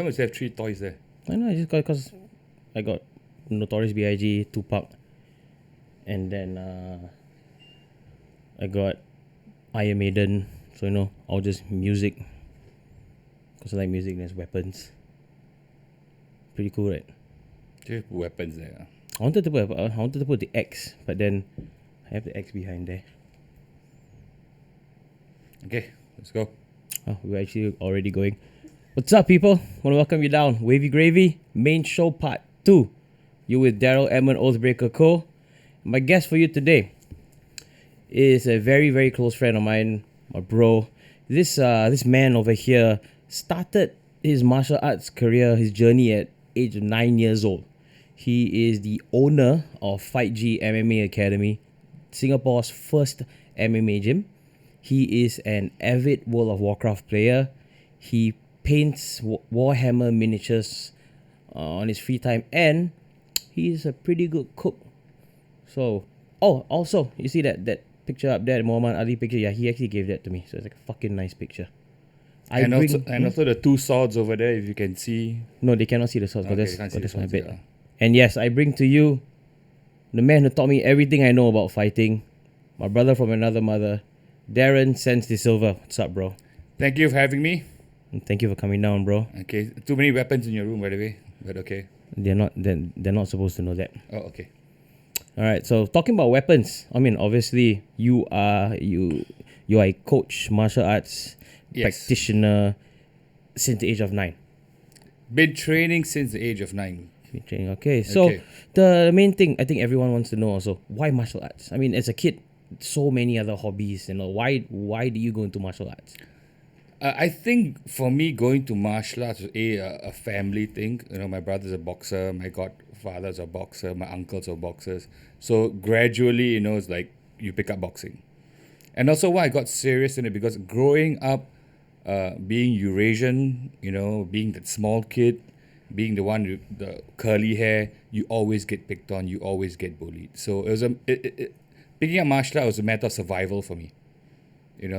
must have 3 toys there? I know, just because I got Notorious B.I.G., Tupac, and then I got Iron Maiden. So, all just music. Because I like music, there's weapons. Pretty cool, right? Do you have weapons there? I wanted to put the X, but then I have the X behind there. Okay, let's go. Oh, we're actually already going. What's up, people? Want to welcome you down. Wayvy Grayvy, main show part 2. You with Daryl Edmund Oathbreaker Co. My guest for you today is a very, very close friend of mine, my bro. This man over here started his martial arts career, his journey at age of 9 years old. He is the owner of Fight G Mma Academy, Singapore's first MMA gym. He is an avid World of Warcraft player. He paints Warhammer miniatures on his free time, and he is a pretty good cook. So, also, you see that picture up there, the Muhammad Ali picture? Yeah, he actually gave that to me. So it's like a fucking nice picture. Also the 2 swords over there, if you can see. No, they cannot see the swords, but Okay, that's my bed. And yes, I bring to you the man who taught me everything I know about fighting, my brother from another mother, Darren Senz De Silva. What's up, bro? Thank you for having me. And thank you for coming down, bro. Okay, too many weapons in your room, by the way, but okay. They're not supposed to know that. Oh, okay. All right. So talking about weapons, I mean, obviously you are a coach, martial arts practitioner since the age of 9. Been training since the age of 9. Okay. So the main thing I think everyone wants to know also, why martial arts? I mean, as a kid, so many other hobbies. Why do you go into martial arts? I think for me, going to martial arts was a family thing. My brother's a boxer, my godfather's a boxer, my uncles are boxers. So gradually, it's like you pick up boxing. And also why I got serious in it, because growing up, being Eurasian, being that small kid, being the one with the curly hair, you always get picked on, you always get bullied. So it was picking up martial art was a matter of survival for me.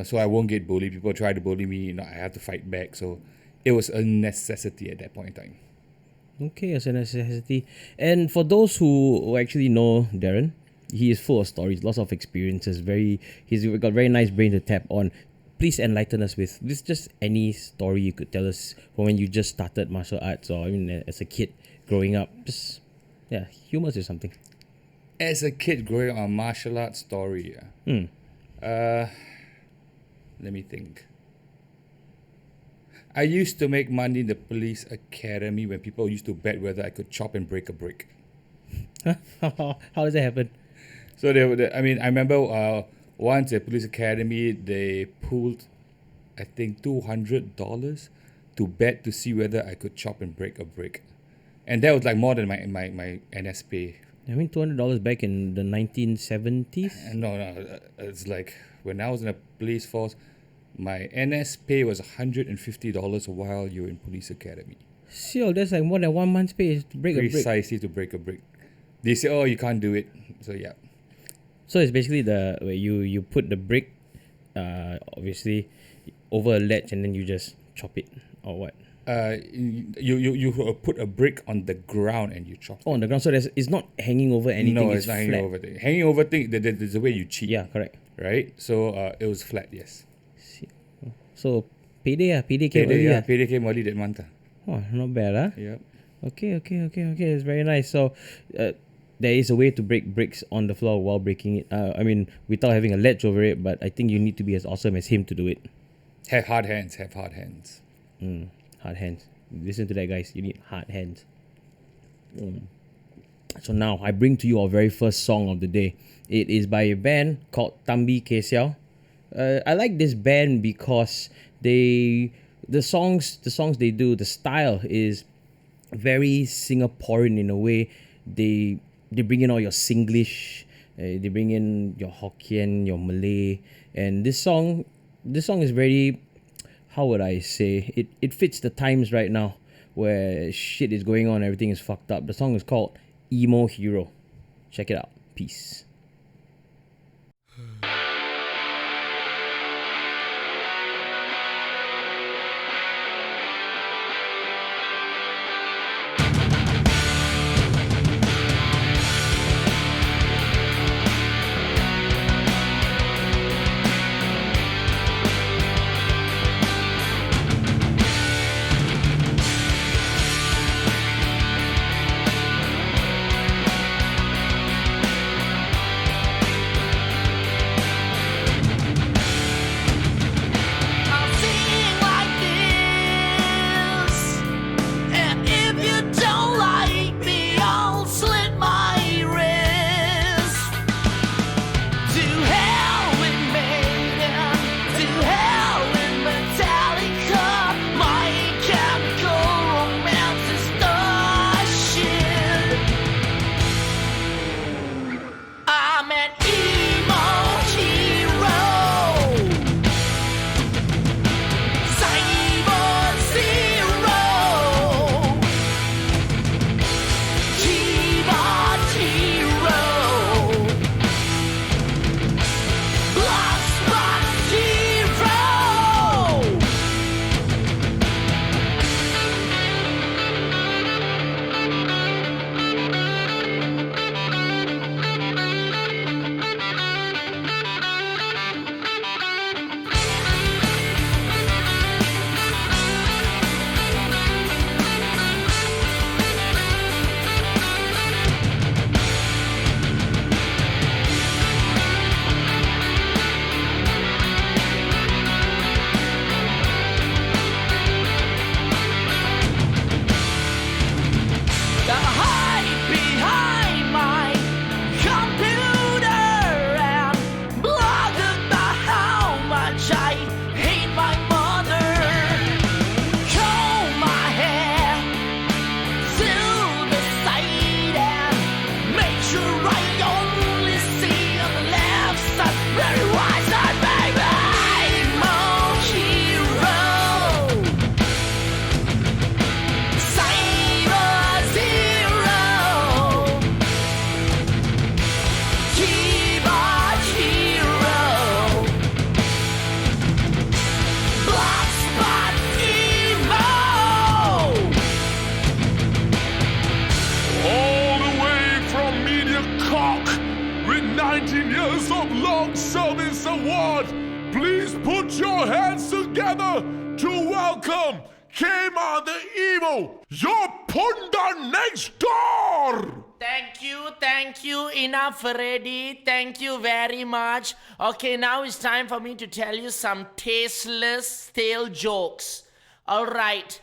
So I won't get bullied. People try to bully me, I have to fight back. So it was a necessity at that point in time. Okay, it's a necessity. And for those who actually know Darren, he is full of stories, lots of experiences. He's got very nice brain to tap on. Please enlighten us with this. Just any story you could tell us from when you just started martial arts, or as a kid growing up. Just humor us or something. As a kid growing up, a martial arts story. Let me think. I used to make money in the police academy when people used to bet whether I could chop and break a brick. How does that happen? So I remember once at police academy, they pulled, I think, $200 to bet to see whether I could chop and break a brick. And that was like more than my NS pay. I mean, $200 back in the 1970s? No, it's like when I was in the police force, my NS pay was $150 while you were in police academy. Sure, that's like more than 1 month's pay to break a brick. Precisely to break a brick. They say, oh, you can't do it. So yeah. So it's basically where you put the brick, obviously, over a ledge, and then you just chop it, or what? You put a brick on the ground and you chop. Oh, on the ground. So it's not hanging over anything. No, it's not hanging over thing. Hanging over thing, there's a way you cheat. Yeah, correct. Right? So it was flat, yes. So PD came early. Yeah, PD came early that month. Oh, not bad, huh? Yep. Okay. It's very nice. So there is a way to break bricks on the floor while breaking it. Without having a ledge over it, but I think you need to be as awesome as him to do it. Have hard hands. Hard hands. Listen to that, guys. You need hard hands. So now I bring to you our very first song of the day. It is by a band called Thambi K Seaow. I like this band because the songs they do, the style is very Singaporean in a way. They bring in all your Singlish, they bring in your Hokkien, your Malay, and this song is very, how would I say, it fits the times right now where shit is going on, everything is fucked up. The song is called Emo Hero. Check it out. Peace. Put your hands together to welcome K-Ma the Emo, your Punda next door! Thank you. Enough already. Thank you very much. Okay, now it's time for me to tell you some tasteless, stale jokes. Alright.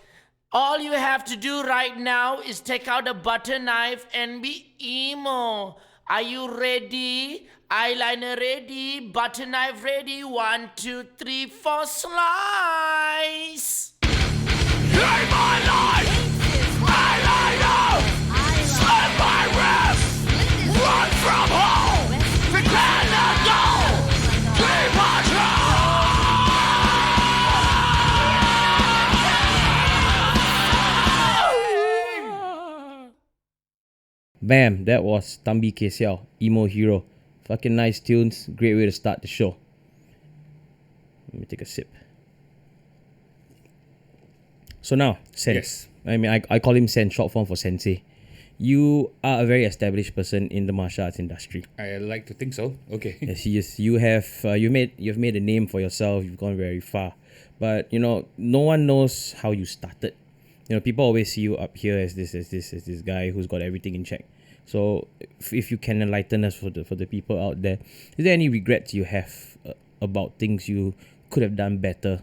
All you have to do right now is take out a butter knife and be emo. Are you ready? Eyeliner ready? Butter knife ready? 1, 2, 3, 4, slice! Save my life! Eyeliner! Slit my wrist! Run from home! To Canada! Keep on Bam, that was Thambi K Seaow, Emo Hero. Fucking nice tunes. Great way to start the show. Let me take a sip. So now, Sen. Yes. I mean, I call him Sen, short form for Sensei. You are a very established person in the martial arts industry. I like to think so. Okay. Yes, you have you've made a name for yourself. You've gone very far, but no one knows how you started. People always see you up here as this guy who's got everything in check. So if you can enlighten us for the people out there, is there any regrets you have about things you could have done better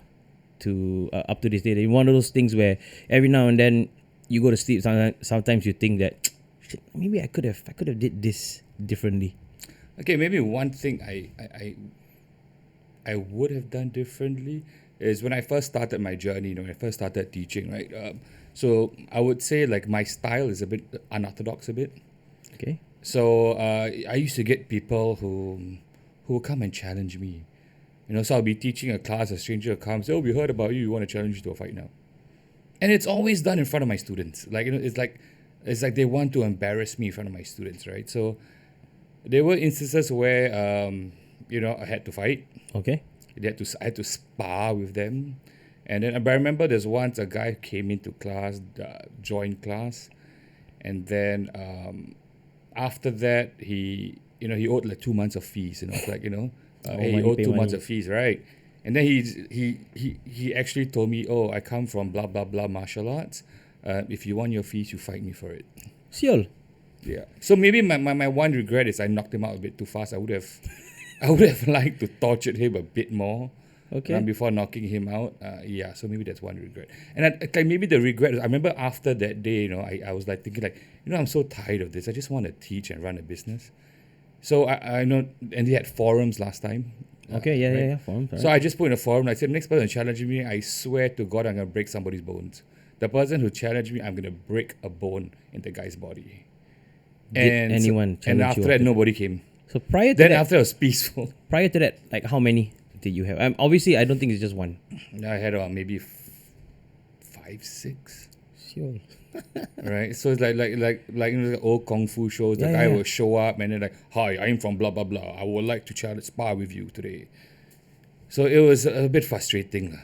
to up to this day? One of those things where every now and then you go to sleep. Sometimes you think that shit, maybe I could have did this differently. Okay, maybe one thing I would have done differently is when I first started my journey. When I first started teaching, right? So I would say like my style is a bit unorthodox, a bit. Okay. So I used to get people who would come and challenge me. So I'll be teaching a class, a stranger comes, oh, we heard about you, we want to challenge you to a fight now. And it's always done in front of my students. It's like they want to embarrass me in front of my students, right? So there were instances where I had to fight. Okay. I had to spar with them. And then I remember there's once a guy came into class, joined class, and then after that he owed like 2 months of fees. It's like he owed 2 months of fees, right? And then he actually told me, oh, I come from blah blah blah martial arts. If you want your fees, you fight me for it. Siol. Yeah. So maybe my one regret is I knocked him out a bit too fast. I would have liked to torture him a bit more. Okay. Before knocking him out. So maybe that's one regret. And maybe the regret is, I remember after that day, I was like thinking like, I'm so tired of this. I just want to teach and run a business. So I know, and they had forums last time. Okay, yeah, forums. So I just put in a forum. I said, next person challenging me, I swear to God, I'm going to break somebody's bones. The person who challenged me, I'm going to break a bone in the guy's body. Did anyone challenge you? And after that, nobody came. So prior to then that, after it was peaceful. Prior to that, like how many did you have? Obviously, I don't think it's just one. I had maybe 5, 6. Sure. Right, so it's like the old kung fu shows. The guy will show up and then like, hi, I'm from blah blah blah. I would like to spar with you today. So it was a bit frustrating.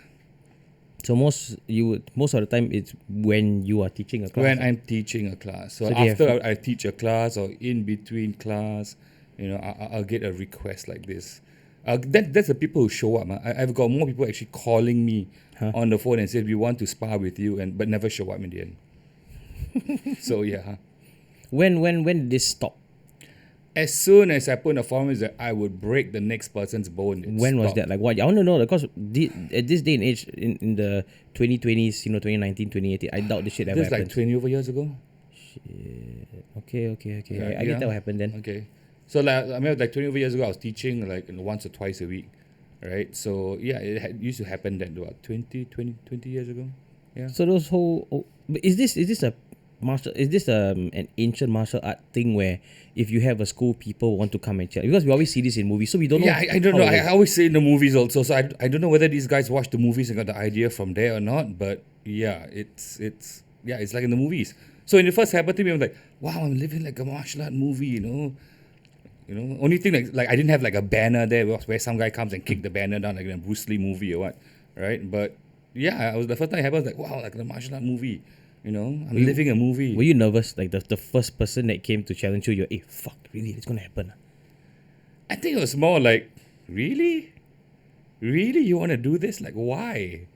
So most of the time it's when you are teaching a class. When I'm teaching a class. So after I teach a class or in between class, I'll get a request like this. That's the people who show up. I've got more people actually calling me on the phone and said we want to spar with you, but never show up in the end. So yeah. When did this stop? As soon as I put in a forum is that I would break the next person's bone. When was that? Like what? I want to know because at this day and age in the 2020s, 2019, 2018, I doubt this shit ever happened. That's like 20 over years ago. Shit. Okay. Right, I get that what happened then. Okay. So like 20 over years ago, I was teaching like once or twice a week, right? So yeah, it used to happen then about 20 years ago. Yeah. So those whole is this an ancient martial art thing where if you have a school, people want to come and chat? Because we always see this in movies, so we don't know. Yeah, I don't know. I always say in the movies also. So I don't know whether these guys watched the movies and got the idea from there or not. But yeah, it's like in the movies. So when it first happened to me, I was like, wow, I'm living like a martial art movie, Only thing like I didn't have like a banner there where some guy comes and kick the banner down like in a Bruce Lee movie or what, right? But yeah, the first time it happened, I was like, wow, like the martial art movie. I'm living a movie. Were you nervous? Like the first person that came to challenge you, you're, fuck, really? It's gonna happen? I think it was more like, really? really, you want to do this? Like, why?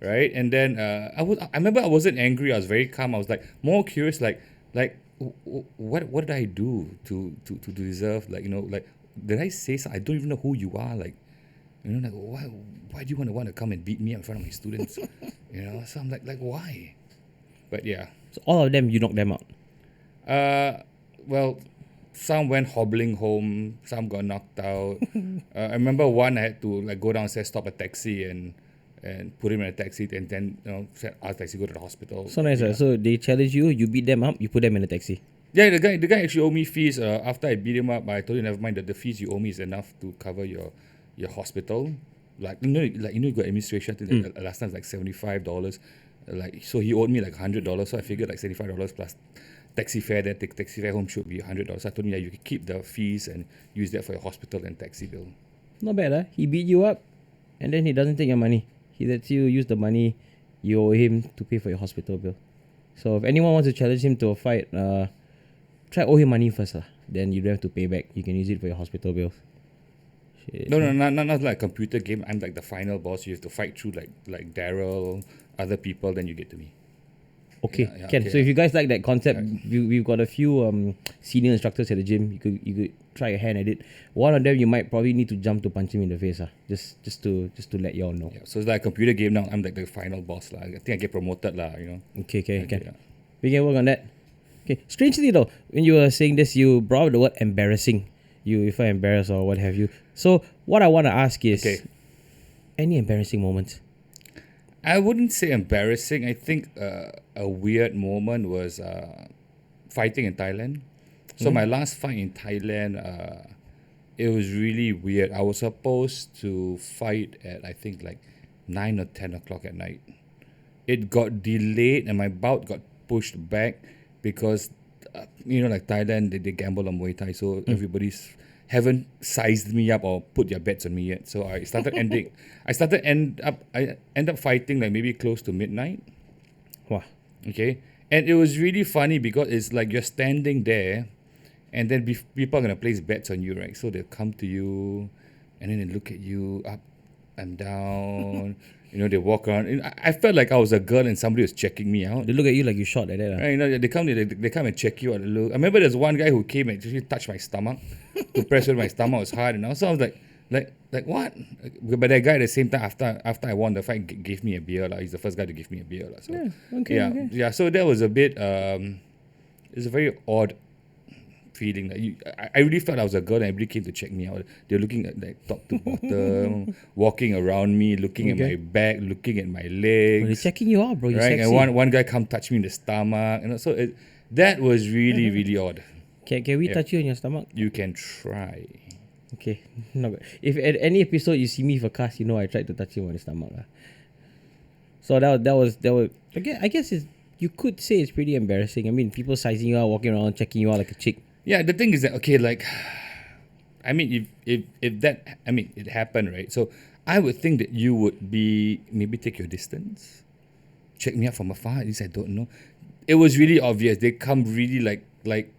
Right? And then I remember I wasn't angry. I was very calm. I was like more curious, what did I do to deserve, like, like, did I say something? I don't even know who you are, like, like, why do you want to come and beat me up in front of my students? So I'm like, why? But yeah. So all of them, you knocked them out. Well, some went hobbling home, some got knocked out. I remember one I had to like go downstairs, stop a taxi, and put him in a taxi, and then ask taxi go to the hospital. So nice. Yeah. So they challenge you, you beat them up, you put them in a taxi. Yeah, the guy actually owed me fees. After I beat him up, I told him never mind, that the fees you owe me is enough to cover your hospital. Like you got administration. I think last time it was like $75. Like, so he owed me like $100. So I figured like $75 plus taxi fare. Then taxi fare home should be $100. So I told him, yeah, you can keep the fees and use that for your hospital and taxi bill. Not bad, huh? He beat you up, and then he doesn't take your money. He lets you use the money you owe him to pay for your hospital bill. So if anyone wants to challenge him to a fight, try owe him money first, lah. Then you don't have to pay back. You can use it for your hospital bills. Shit. No, not like a computer game. I'm like the final boss. You have to fight through like Daryl, other people, then you get to me. Okay, Yeah, can. okay, So if you guys like that concept, we've got a few senior instructors at the gym. You could try a hand at it. One of them you might probably need to jump to punch him in the face, just to let y'all know. Yeah, so it's like a computer game now. I'm like the final boss, lah. I think I get promoted, lah. Okay, can. Yeah. We can work on that. Okay. Strangely though, when you were saying this, you brought up the word embarrassing. You felt embarrassed or what have you. So what I want to ask is, any embarrassing moments? I wouldn't say embarrassing. I think a weird moment was fighting in Thailand. So my last fight in Thailand, it was really weird. I was supposed to fight at, I think, like 9 or 10 o'clock at night. It got delayed and my bout got pushed back because, like Thailand, they gamble on Muay Thai. So everybody's haven't sized me up or put their bets on me yet. So I end up fighting like maybe close to midnight. Wow. Okay. And it was really funny because it's like you're standing there and then people are going to place bets on you, right? So they'll come to you and then they look at you up and down. They walk around. And I felt like I was a girl and somebody was checking me out. They look at you like you shot like that. Right, they come and check you out. I remember there's one guy who came and actually touched my stomach to press where my stomach was hard. And so I was like what? But that guy at the same time, after I won the fight, gave me a beer. He's the first guy to give me a beer. So, yeah. So that was a bit. It's a very odd feeling. I really felt I was a girl and everybody came to check me out. They were looking at like top to bottom, walking around me, looking at my back, looking at my legs. They're checking you out, bro. You're right? sexy. And one guy come touch me in the stomach. So that was really, really odd. Can we touch you in your stomach? You can try. Okay. No, if at any episode you see me for cast, I tried to touch you on the stomach. So that was. I guess you could say it's pretty embarrassing. I mean, people sizing you out, walking around, checking you out like a chick. Yeah, the thing is that, okay, like, I mean, if that, I mean, it happened, right? So I would think that you would maybe take your distance, check me out from afar. At least I don't know. It was really obvious. They come really like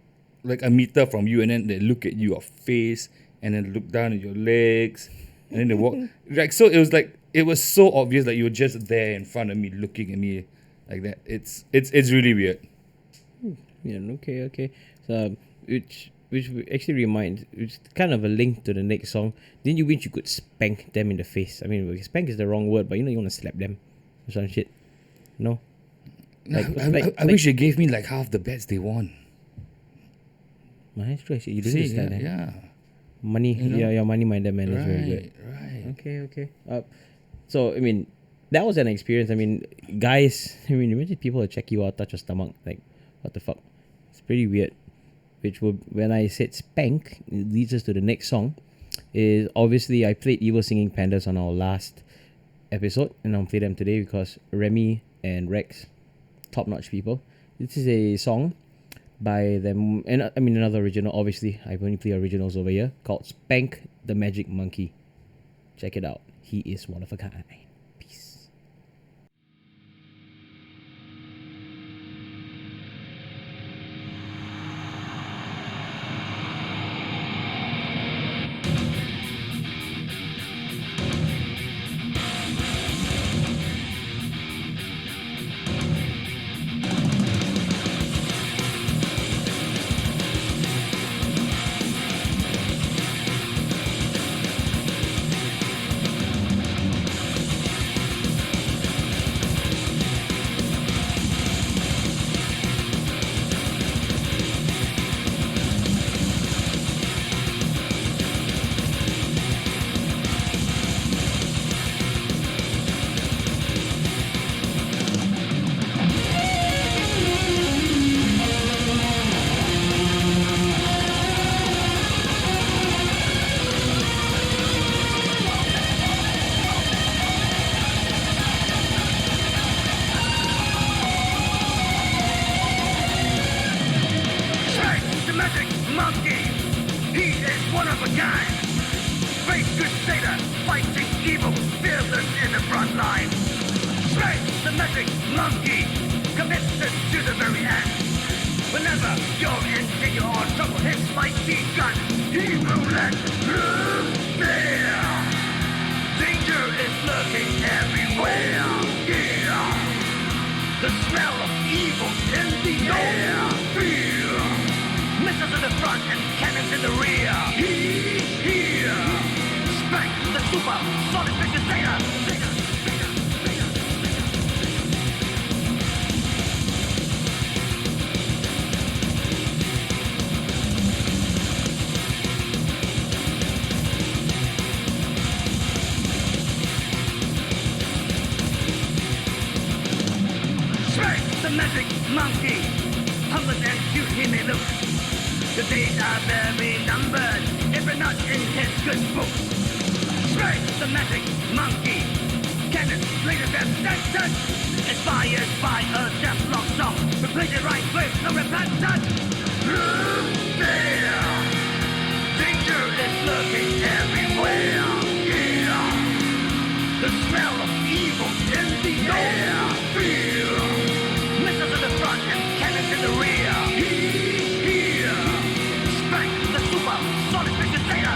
a meter from you, and then they look at your face, and then look down at your legs, and then they walk. Like, so it was so obvious that you were just there in front of me, looking at me like that. It's really weird. Yeah. Okay. So. Which actually reminds, it's kind of a link to the next song. Didn't you wish you could spank them in the face? I mean, spank is the wrong word, but you want to slap them or some shit. No? I wish they gave me like half the bets they won. That's true. You did this time, yeah. Money, your money minded man is very good. Right. Okay. So, I mean, that was an experience. I mean, guys, imagine people that check you out, touch your stomach. Like, what the fuck? It's pretty weird. Which will, when I said spank, it leads us to the next song. Is obviously I played Evil Singing Pandas on our last episode, and I'll play them today because Remy and Rex, top-notch people. This is a song by them, and I mean another original. Obviously, I only play originals over here, called Spank the Magic Monkey. Check it out. He is one of a kind. Peace. evil, fearless in the front line. Spank, the magic monkey, committed to the very end. Whenever you're in danger or trouble, his mighty gun, he will let loose fear. Danger is lurking everywhere, yeah. The smell of evil in the air, fear. Missiles in the front and cannons in the rear. He's here. Spank, the super solid picture data. Spank, the magic monkey. Humble and cute he may look. The days are very numbered if we're not in his good books. Spank, the magic monkey. Cannon, latest and censored. Inspired by a deathlock song. Replace it right with no repentance. There. Danger is lurking everywhere. Yeah. The smell of evil in the air. Fear. Missiles in the front and cannons in the rear. He's here. Spank, the super solid picture data.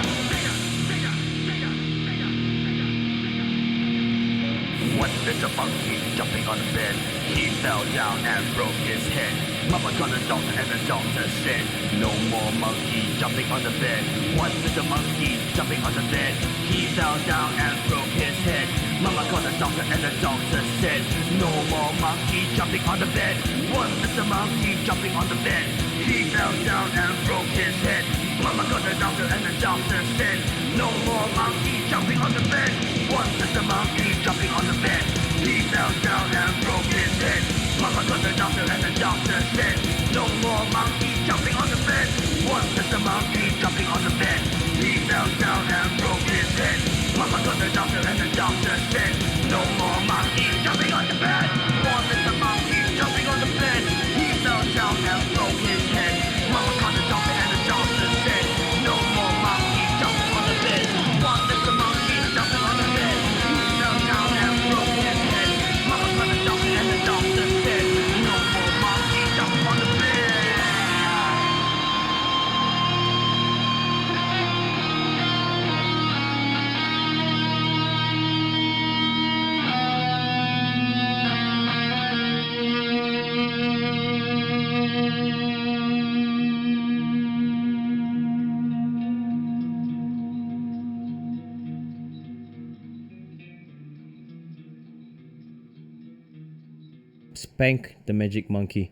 One little monkey jumping on the bed. He fell down and broke his head. Mama called the doctor and the doctor said, no more monkey jumping on the bed. One little monkey jumping on the bed. He fell down and broke his head. Mama called the doctor and the doctor said, no more monkey jumping on the bed. One little monkey jumping on the bed. He fell down and broke his head. Mama called the doctor and the doctor said, no more monkey jumping on the bed. One little monkey jumping on the bed. He fell down and broke his head. Mama called the doctor and the doctor said, no more monkey jumping on the bed. One little monkey jumping on the bed. He fell down and broke his head. Mama called the doctor and the doctor said, no more monkey jumping on the bed. One little monkey jumping on the bed. He fell down and broke his head. Mama called the doctor and the doctor said, no more monkey jumping on the bed. One little monkey jumping on the bed. He fell down and broke his head. Mama called the doctor and the doctor said, no more monkey jumping on the bed. Spank, the magic monkey.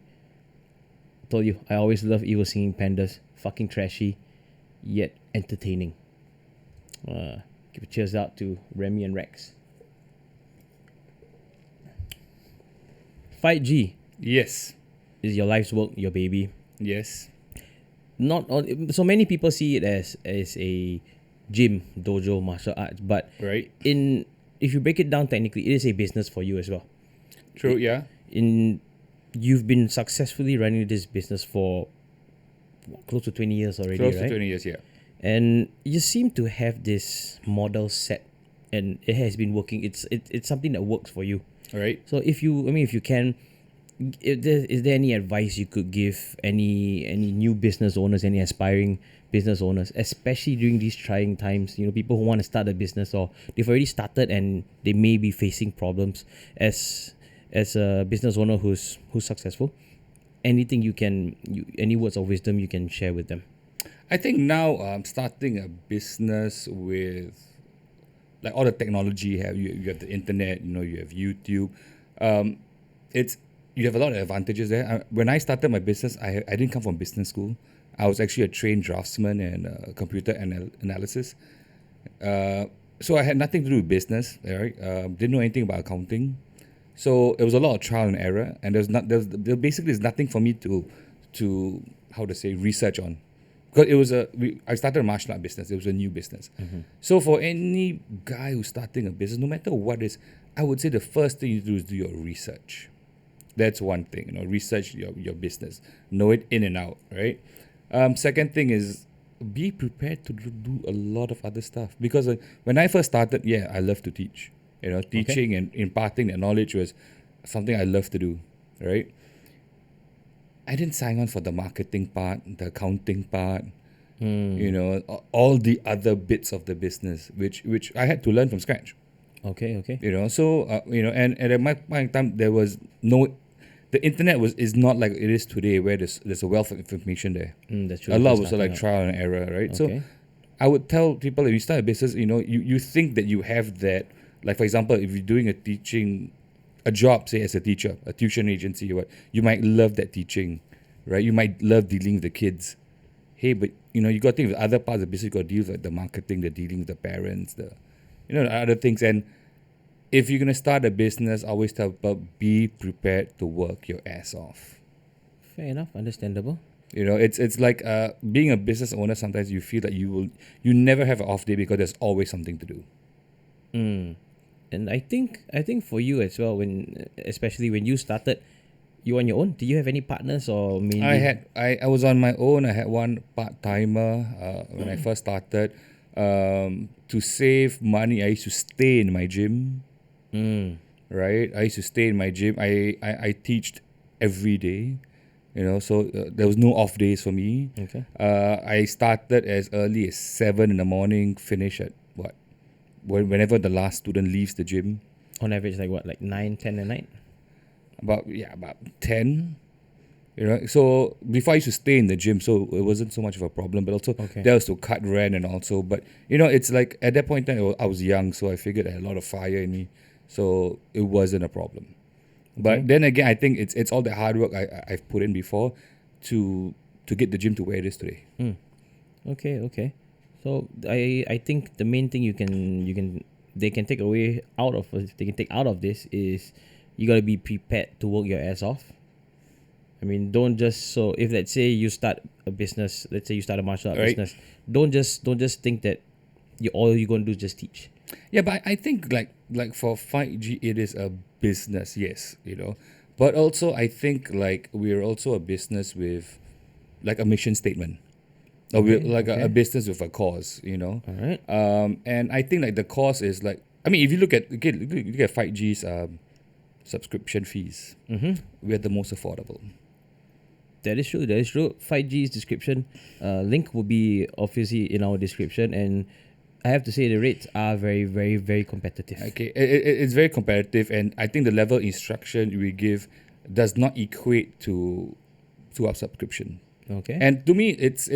Told you, I always love evil singing pandas. Fucking trashy, yet entertaining. Give a cheers out to Remy and Rex. Fight G Yes. is your life's work, your baby. Yes. Not all, so many people see it as a gym, dojo, martial arts, but Right. if you break it down technically, it is a business for you as well. True. Yeah. You've been successfully running this business for close to 20 years already, Close right? to 20 years. Yeah. And you seem to have this model set, and it has been working. It's something that works for you. All right. So if you can, is there any advice you could give any new business owners, any aspiring business owners, especially during these trying times? You know, people who want to start a business or they've already started and they may be facing problems as a business owner who's successful. Anything any words of wisdom you can share with them? I think now starting a business with like all the technology you have, you have the internet, you have YouTube. You have a lot of advantages there. When I started my business, I didn't come from business school. I was actually a trained draftsman and computer analysis. So I had nothing to do with business. Right? Didn't know anything about accounting. So it was a lot of trial and error, and there basically is nothing for me to research on, because I started a martial art business. It was a new business. Mm-hmm. So for any guy who's starting a business, no matter what is, I would say the first thing you do is do your research. That's one thing, research your business, know it in and out, right? Second thing is be prepared to do a lot of other stuff. Because when I first started, I love to teach. Teaching and imparting that knowledge was something I love to do, right? I didn't sign on for the marketing part, the accounting part, all the other bits of the business, which I had to learn from scratch. Okay. And at my point in time, there was no, the internet is not like it is today, where there's a wealth of information there. That's true. A lot Just was like starting out. trial and error, right? Okay. So I would tell people, if you start a business, you think that you have that. Like, for example, if you're doing a job, say as a teacher, a tuition agency, or what, you might love that teaching, right? You might love dealing with the kids. Hey, but you got to think of other parts of the business. You got to deal with the marketing, the dealing with the parents, the other things. And if you're gonna start a business, I always tell people, be prepared to work your ass off. Fair enough, understandable. It's like being a business owner. Sometimes you feel that you never have an off day because there's always something to do. And I think for you as well, especially when you started, you on your own. Do you have any partners or mainly? I was on my own. I had one part timer when I first started. To save money, I used to stay in my gym. Right, I used to stay in my gym. I teached every day. So there was no off days for me. Okay. I started as early as 7 in the morning. Finish at whenever the last student leaves the gym. On average, like 9, 10 at night? About 10. So before I used to stay in the gym, so it wasn't so much of a problem. But also there was to cut rent and also. But it's like at that point in time, I was young, so I figured I had a lot of fire in me, so it wasn't a problem. But then again, I think it's all the hard work I've put in before to get the gym to where it is today. Okay. So I think the main thing they can take out of this is you gotta be prepared to work your ass off. I mean, don't just if let's say you start a business, let's say you start a martial art business, don't just think that all you're gonna do is just teach. Yeah, but I think like for Fight G, it is a business, yes, but also I think like we're also a business with like a mission statement. Or we're like a business with a cause, All right. And I think like the cause is like, I mean, if you look at Fight G's subscription fees, we're the most affordable. That is true. Fight G's description link will be obviously in our description, and I have to say the rates are very, very, very competitive. Okay, it's very competitive, and I think the level of instruction we give does not equate to our subscription. Okay. And to me, it's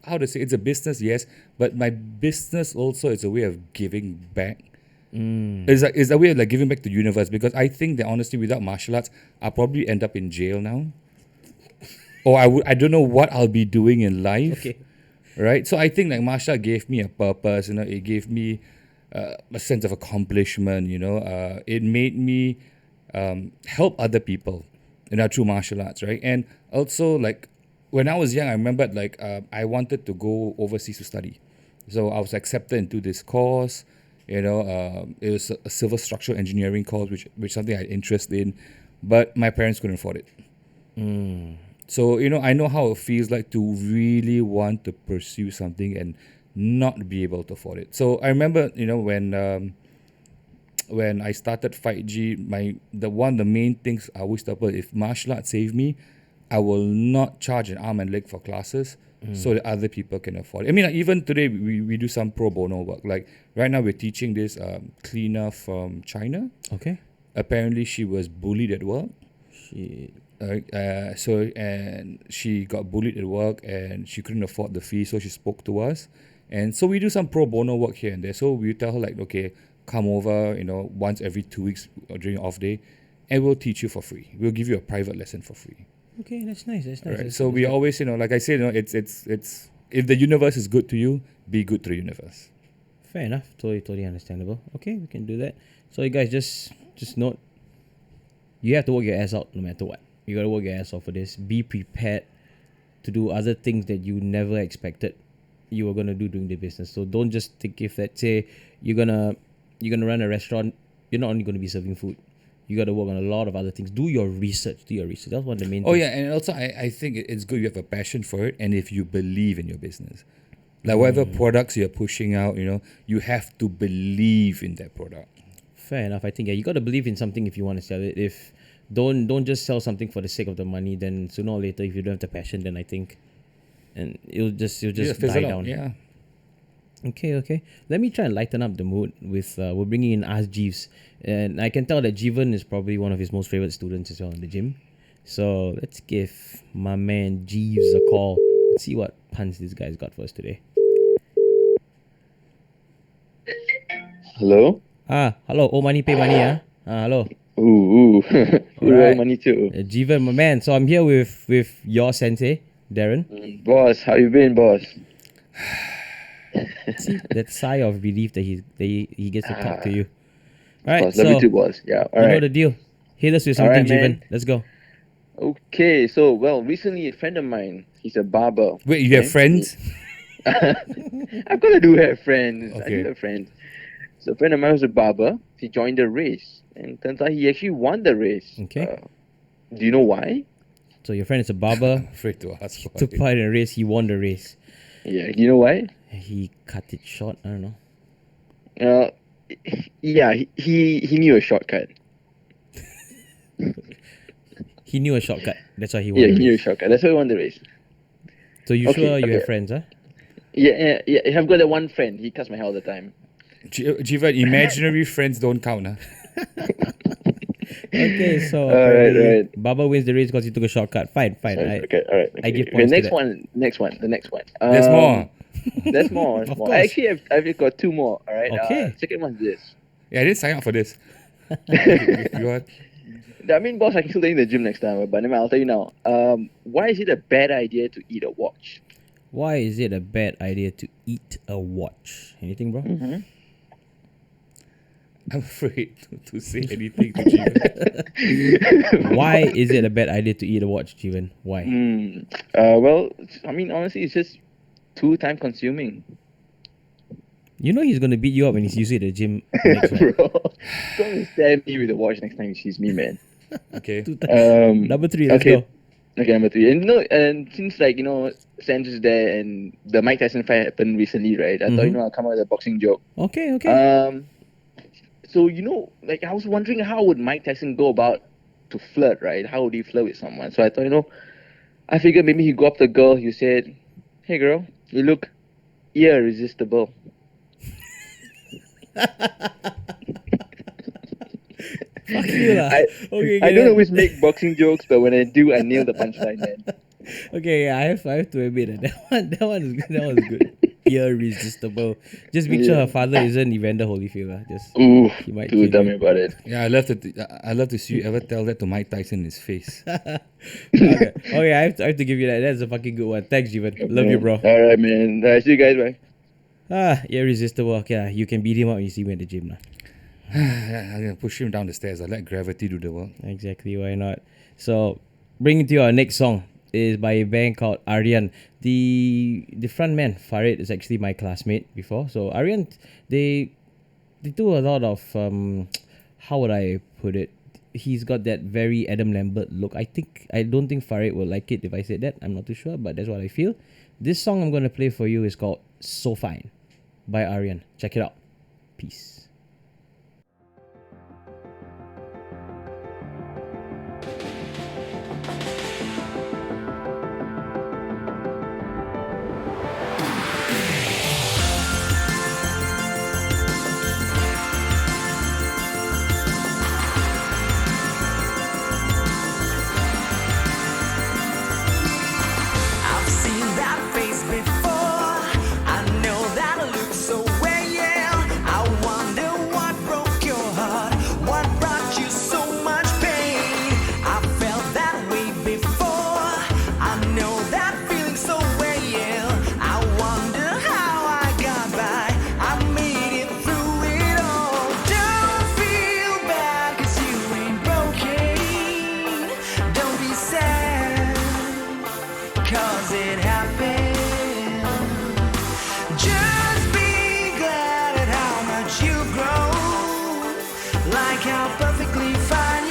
how to say, it's a business, yes, but my business also is a way of giving back. It's a way of like giving back to the universe, because I think that honestly, without martial arts, I'll probably end up in jail now, or I don't know what I'll be doing in life. Okay. Right. So I think like martial art gave me a purpose. It gave me a sense of accomplishment. It made me help other people. Through martial arts, right? And also, like, when I was young, I remembered, like, I wanted to go overseas to study. So I was accepted into this course. It was a civil structural engineering course, which something I had interest in, but my parents couldn't afford it. So, I know how it feels like to really want to pursue something and not be able to afford it. So I remember, when I started Fight G, the main things I always tell people, if martial arts save me, I will not charge an arm and leg for classes so that other people can afford it. I mean, like, even today we do some pro bono work. Like right now we're teaching this cleaner from China. Okay. Apparently she was bullied at work. Shit. And she got bullied at work and she couldn't afford the fee, so she spoke to us. And so we do some pro bono work here and there. So we tell her like, okay, come over, once every 2 weeks or during off day, and we'll teach you for free. We'll give you a private lesson for free. Okay, that's nice. Right? So we always, like I said, it's if the universe is good to you, be good to the universe. Fair enough. Totally understandable. Okay, we can do that. So you guys just note, you have to work your ass out no matter what. You gotta work your ass off for this. Be prepared to do other things that you never expected you were gonna do during the business. So don't just think, if let's say you're gonna run a restaurant, you're not only gonna be serving food. You got to work on a lot of other things. Do your research. That's one of the main Oh things. yeah, and also I think it's good you have a passion for it, and if you believe in your business, like whatever products you're pushing out, you have to believe in that product. Fair enough. I think you got to believe in something if you want to sell it. If don't just sell something for the sake of the money. Then sooner or later, if you don't have the passion, then I think, and you'll just die down. Yeah. Okay. Let me try and lighten up the mood with we're bringing in Ask Jeeves, and I can tell that Jeevan is probably one of his most favorite students as well in the gym. So let's give my man Jeeves a call. Let's see what puns this guy's got for us today. Hello? Hello. Oh, money, pay money, hello. Ooh. Alright. Money too. Jeevan, my man. So I'm here with your sensei, Darren. Boss, how you been, boss? See that sigh of relief that he gets to talk to you. All right, Boss, love you too, boss. Yeah, you know alright. the deal. Hit us with something, Alright, Jeevan. man. Let's go. Okay, so, recently a friend of mine, he's a barber. Wait, you have friends? I've got to do have friends. I Okay. do have friends. So a friend of mine was a barber. He joined the race. And turns out he actually won the race. Okay. Do you know why? So your friend is a barber. Afraid to ask for Took it. part in a race. He won the race. Yeah, do you know why? He cut it short. I don't know. Yeah, he knew a shortcut. He knew a shortcut. That's why he won. Yeah, the he knew a race. shortcut. That's why he won the race. So you Okay, sure you okay. have friends, huh? Yeah. I've got that one friend. He cuts my hair all the time. Jivan, imaginary friends don't count, huh? Okay, so Alright, apparently alright. Baba wins the race because he took a shortcut. Fine. Okay, all right. I give Okay, points to next that. one. The next one. There's more. There's more. Of I course. actually I've got two more. All right. Okay. Second one's this. Yeah, I didn't sign up for this. You are- I mean, boss, I can still take you to the gym next time, but never mind, I'll tell you now. Why is it a bad idea to eat a watch? Why is it a bad idea to eat a watch? Anything, bro? I'm afraid to say anything to Jivan. Why is it a bad idea to eat a watch, Jeevan? Why? I mean, honestly, it's just too time consuming. You know he's gonna beat you up when he sees you at the gym next time. Bro, don't stab me with the watch next time he sees me, man. Okay. Number 3, let's okay. go. Okay, number 3. And since Senz is there and the Mike Tyson fight happened recently, right? I thought, I'll come out with a boxing joke. Okay. So, I was wondering how would Mike Tyson go about to flirt, right? How would he flirt with someone? So I thought, I figured maybe he'd go up to the girl, he said, "Hey girl, you look irresistible." Fuck you lah. Okay, I don't always make boxing jokes, but when I do, I nail the punchline, man. Okay, yeah, I have to admit that one is good. That was good. Irresistible. Just make sure her father isn't Evander Holyfield. Just Ooh, he might dude, kill tell me about it. Yeah, I love to see you ever tell that to Mike Tyson in his face. Okay, I have to give you that. That's a fucking good one. Thanks, Jeevan. Love you, bro. All right, man. See you guys, bye. Irresistible. Okay, you can beat him up when you see him at the gym now. I'm gonna push him down the stairs. I let gravity do the work. Exactly, why not? So, bringing to you our next song is by a band called Aryan. The front man, Farid, is actually my classmate before. So Aryan, they do a lot of how would I put it? He's got that very Adam Lambert look. I don't think Farid will like it if I said that. I'm not too sure, but that's what I feel. This song I'm gonna play for you is called So Fine by Aryan. Check it out. Peace. I've seen that face before. I know that look so well, yeah. I wonder what broke your heart, what brought you so much pain. I felt that way before. I know that feeling so well, yeah. I wonder how I got by. I made it through it all. Don't feel bad 'cause you ain't broken. Don't be sad, 'cause it happened. Just be glad at how much you've grown, like how perfectly fine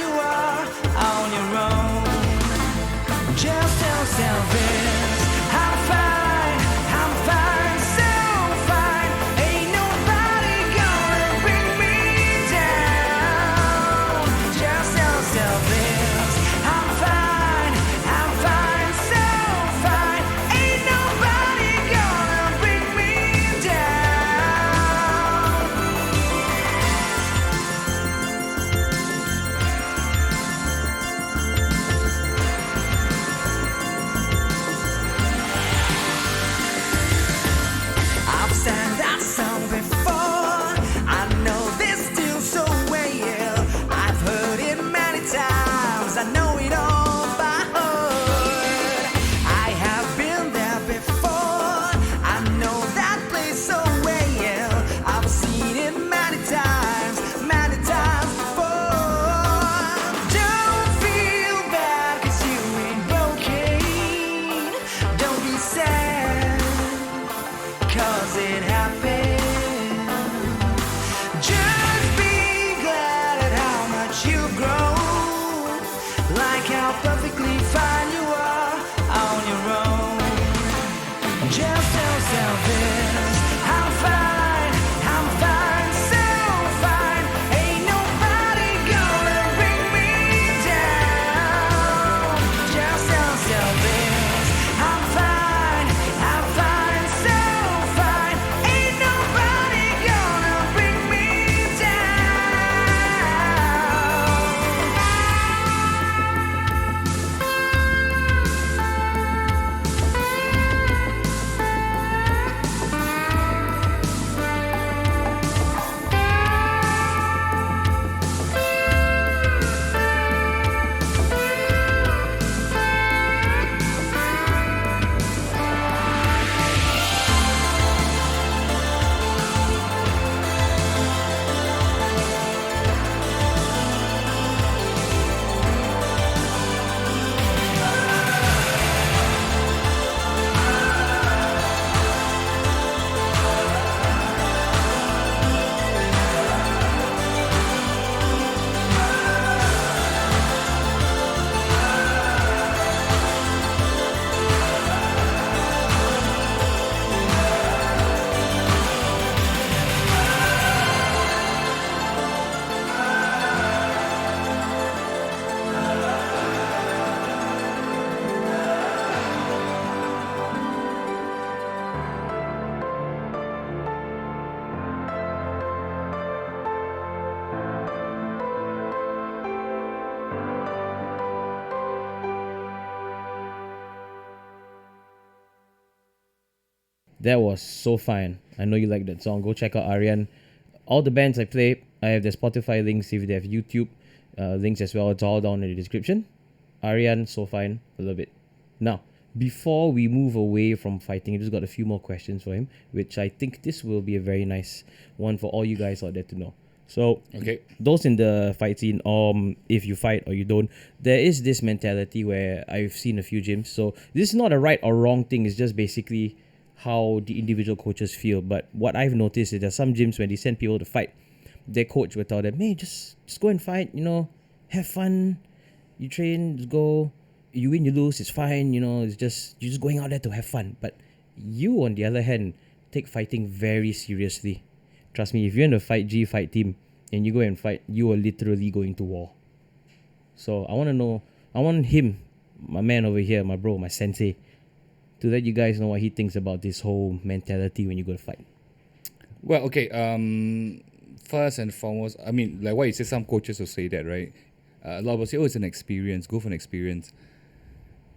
That was so fine. I know you like that song. Go check out Aryan. All the bands I play, I have their Spotify links. If they have YouTube links as well, it's all down in the description. Aryan, so fine. I love it. Now, before we move away from fighting, I just got a few more questions for him, which I think this will be a very nice one for all you guys out there to know. So, Okay. those in the fight scene, if you fight or you don't, there is this mentality where I've seen a few gyms. So this is not a right or wrong thing. It's just basically how the individual coaches feel. But what I've noticed is there are some gyms when they send people to fight, their coach will tell them, "Hey, just go and fight. Have fun. You train, just go. You win, you lose. It's fine. It's just you're just going out there to have fun." But you, on the other hand, take fighting very seriously. Trust me, if you're in the Fight G fight team and you go and fight, you are literally going to war. So I want him, my man over here, my bro, my sensei, to let you guys know what he thinks about this whole mentality when you go to fight. Well, okay. First and foremost, I mean, like what you said, some coaches will say that, right? A lot of people say, "Oh, it's an experience. Go for an experience."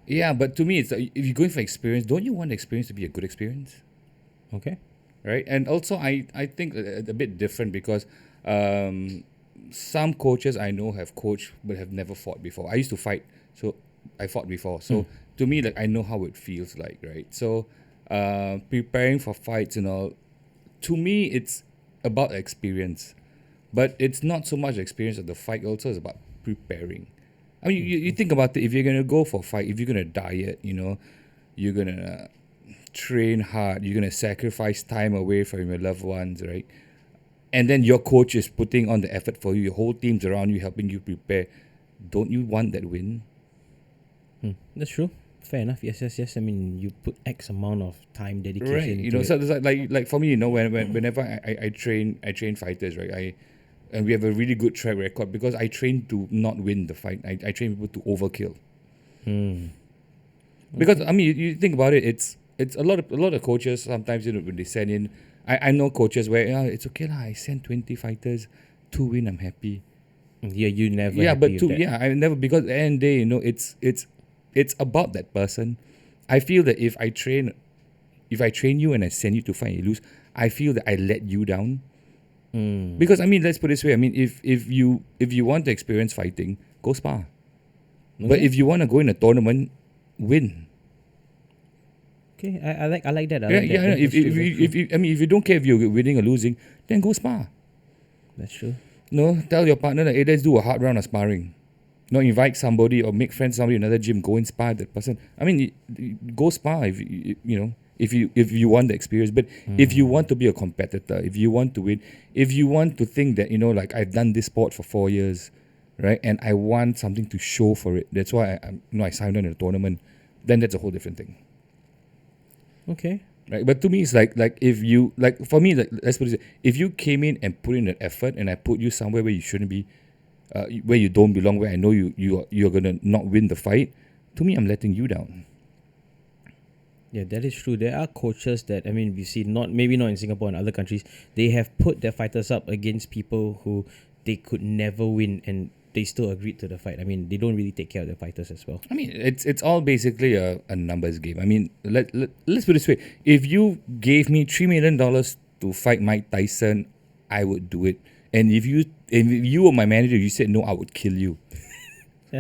Yeah, but to me, it's like, if you're going for experience, don't you want the experience to be a good experience? Okay? Right? And also, I think a bit different because some coaches I know have coached but have never fought before. I used to fight, so I fought before. So to me, like, I know how it feels like, right? So preparing for fights and all, to me, it's about experience. But it's not so much experience of the fight, also it's about preparing. I mean, you think about it, if you're going to go for a fight, if you're going to diet, you're going to train hard, you're going to sacrifice time away from your loved ones, right? And then your coach is putting on the effort for you, your whole team's around you, helping you prepare. Don't you want that win? That's true. Fair enough. Yes. I mean, you put X amount of time, dedication. Right. to it. So there's like for me, whenever I train fighters, right? And we have a really good track record because I train to not win the fight. I train people to overkill. Because I mean, you think about it, it's a lot of coaches sometimes, when they send in, I know coaches where it's okay lah, I send 20 fighters, 2 win, I'm happy. Yeah, you never. Yeah, happy but with that. I never, because at the end of the day, it's about that person. I feel that if I train you and I send you to fight and you lose, I feel that I let you down. Because I mean, let's put it this way. I mean, if you want to experience fighting, go spar. But if you want to go in a tournament, win. Okay, I like that. I like that. Yeah. That's true. If you don't care if you're winning or losing, then go spar. That's true. No, tell your partner that, hey, let's do a hard round of sparring. No, invite somebody or make friends somebody in another gym. Go and spar that person. I mean, go spar if you want the experience. But if you want to be a competitor, if you want to win, if you want to think that like I've done this sport for 4 years, right, and I want something to show for it. That's why I signed on in a tournament. Then that's a whole different thing. Okay. Right, but to me, it's like if you, like, for me, like, let's put it this way, if you came in and put in an effort and I put you somewhere where you shouldn't be, where you don't belong, where I know you're gonna not win the fight, to me, I'm letting you down. Yeah, that is true. There are coaches that, I mean, we see, maybe not in Singapore and other countries, they have put their fighters up against people who they could never win and they still agreed to the fight. I mean, they don't really take care of their fighters as well. I mean, it's all basically a numbers game. I mean, let's put it this way. If you gave me $3 million to fight Mike Tyson, I would do it. And if you were my manager, you said no, I would kill you.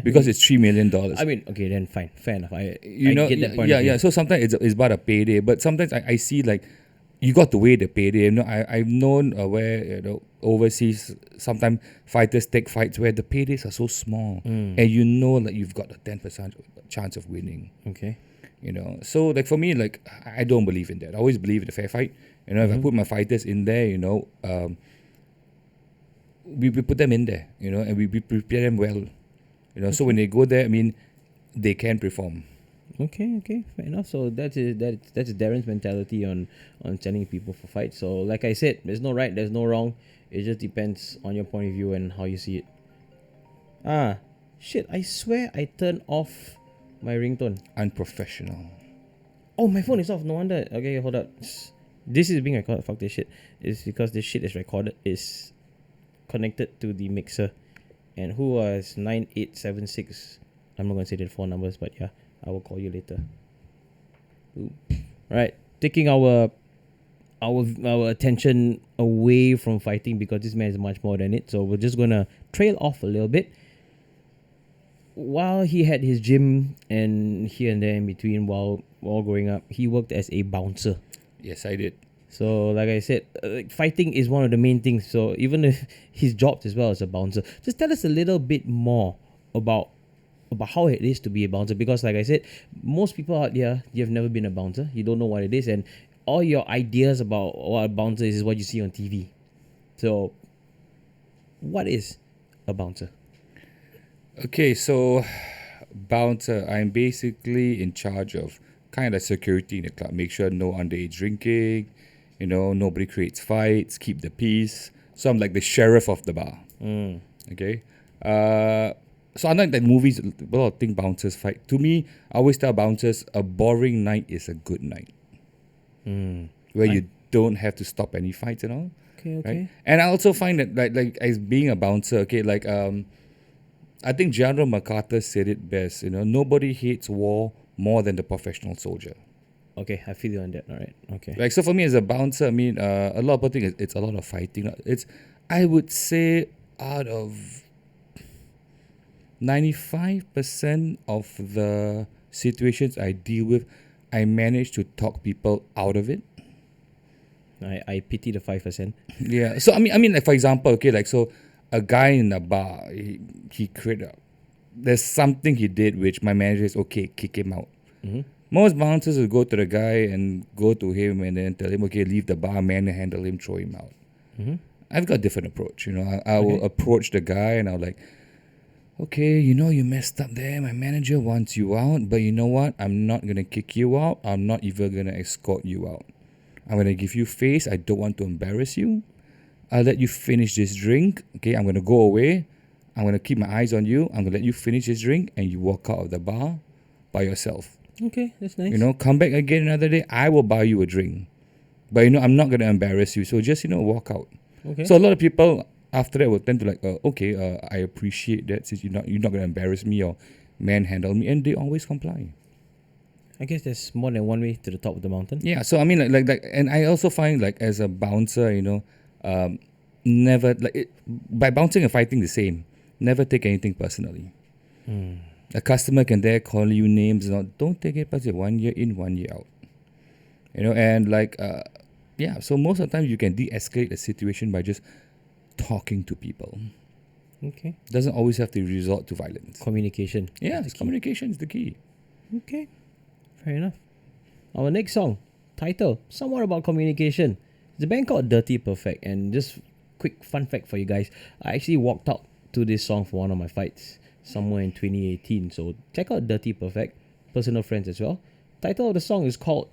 Because it's $3 million. I mean, okay, then fine. Fair enough. I get that point of view. Yeah. So sometimes it's about a payday. But sometimes I see, like, you got to weigh the payday. I've known where, overseas, sometimes fighters take fights where the paydays are so small. And like, you've got a 10% chance of winning. Okay. So, like, for me, like, I don't believe in that. I always believe in the fair fight. If I put my fighters in there, we put them in there, and we prepare them well. So when they go there, I mean, they can perform. Okay, fair enough. So that's Darren's mentality on sending people for fights. So like I said, there's no right, there's no wrong. It just depends on your point of view and how you see it. Shit! I swear I turned off my ringtone. Unprofessional. Oh, my phone is off. No wonder. Okay, hold up. This is being recorded. Fuck this shit. It's because this shit is recorded. It's connected to the mixer. And who was 9876? I'm not gonna say the 4 numbers, but yeah, I will call you later. Ooh. Right. taking our attention away from fighting because this man is much more than it. So we're just gonna trail off a little bit. While he had his gym and here and there in between, while growing up, he worked as a bouncer. Yes, I did. So, like I said, fighting is one of the main things. So, even if his job as well as a bouncer, just tell us a little bit more about how it is to be a bouncer. Because, like I said, most people out there, you've never been a bouncer. You don't know what it is, and all your ideas about what a bouncer is what you see on TV. So, what is a bouncer? Okay, so bouncer, I'm basically in charge of kind of security in the club. Make sure no underage drinking, nobody creates fights, keep the peace. So I'm like the sheriff of the bar. Okay. So unlike that movies, a lot of think bouncers fight. To me, I always tell bouncers, a boring night is a good night. Where you don't have to stop any fights and all. Okay. Right? And I also find that like as being a bouncer, okay, like I think General MacArthur said it best, nobody hates war more than the professional soldier. Okay, I feel you on that. All right. Okay. Like, so for me as a bouncer, I mean, a lot of people think it's a lot of fighting. I would say out of 95% of the situations I deal with, I manage to talk people out of it. I pity the 5%. Yeah. So I mean, like for example, okay, like so, a guy in a bar, he created. There's something he did which my manager is okay, kick him out. Most bouncers will go to the guy and go to him and then tell him, okay, leave the bar, manhandle him, throw him out. I've got a different approach. I will approach the guy and I'll like, okay, you messed up there. My manager wants you out, but you know what? I'm not gonna kick you out. I'm not even gonna escort you out. I'm gonna give you face. I don't want to embarrass you. I'll let you finish this drink. Okay, I'm gonna go away. I'm gonna keep my eyes on you. I'm gonna let you finish this drink and you walk out of the bar by yourself. Okay, that's nice. Come back again another day. I will buy you a drink, but I'm not gonna embarrass you. So just walk out. Okay. So a lot of people after that will tend to like, okay, I appreciate that since you're not gonna embarrass me or manhandle me, and they always comply. I guess there's more than one way to the top of the mountain. Yeah. So I mean, like, and I also find like as a bouncer, never by bouncing and fighting the same. Never take anything personally. A customer can dare call you names. Don't take it personally. 1 year in, 1 year out. And like, so most of the time you can de-escalate a situation by just talking to people. Okay. Doesn't always have to resort to violence. Communication. Yeah, communication is the key. Okay. Fair enough. Our next song, title, somewhat about communication. It's a band called Dirty Perfect. And just quick fun fact for you guys, I actually walked out to this song for one of my fights somewhere in 2018. So check out Dirty Perfect, personal friends as well. Title of the song is called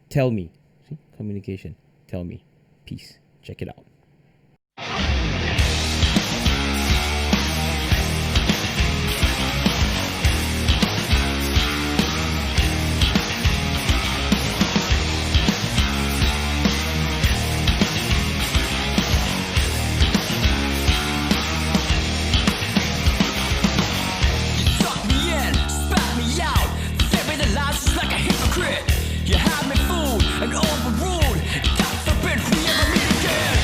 Tell Me. See? Communication. Tell me. Peace. Check it out. Suck me in, spat me out, fed me the lies just like a hypocrite. You had me fooled and overruled. God forbid we ever meet again.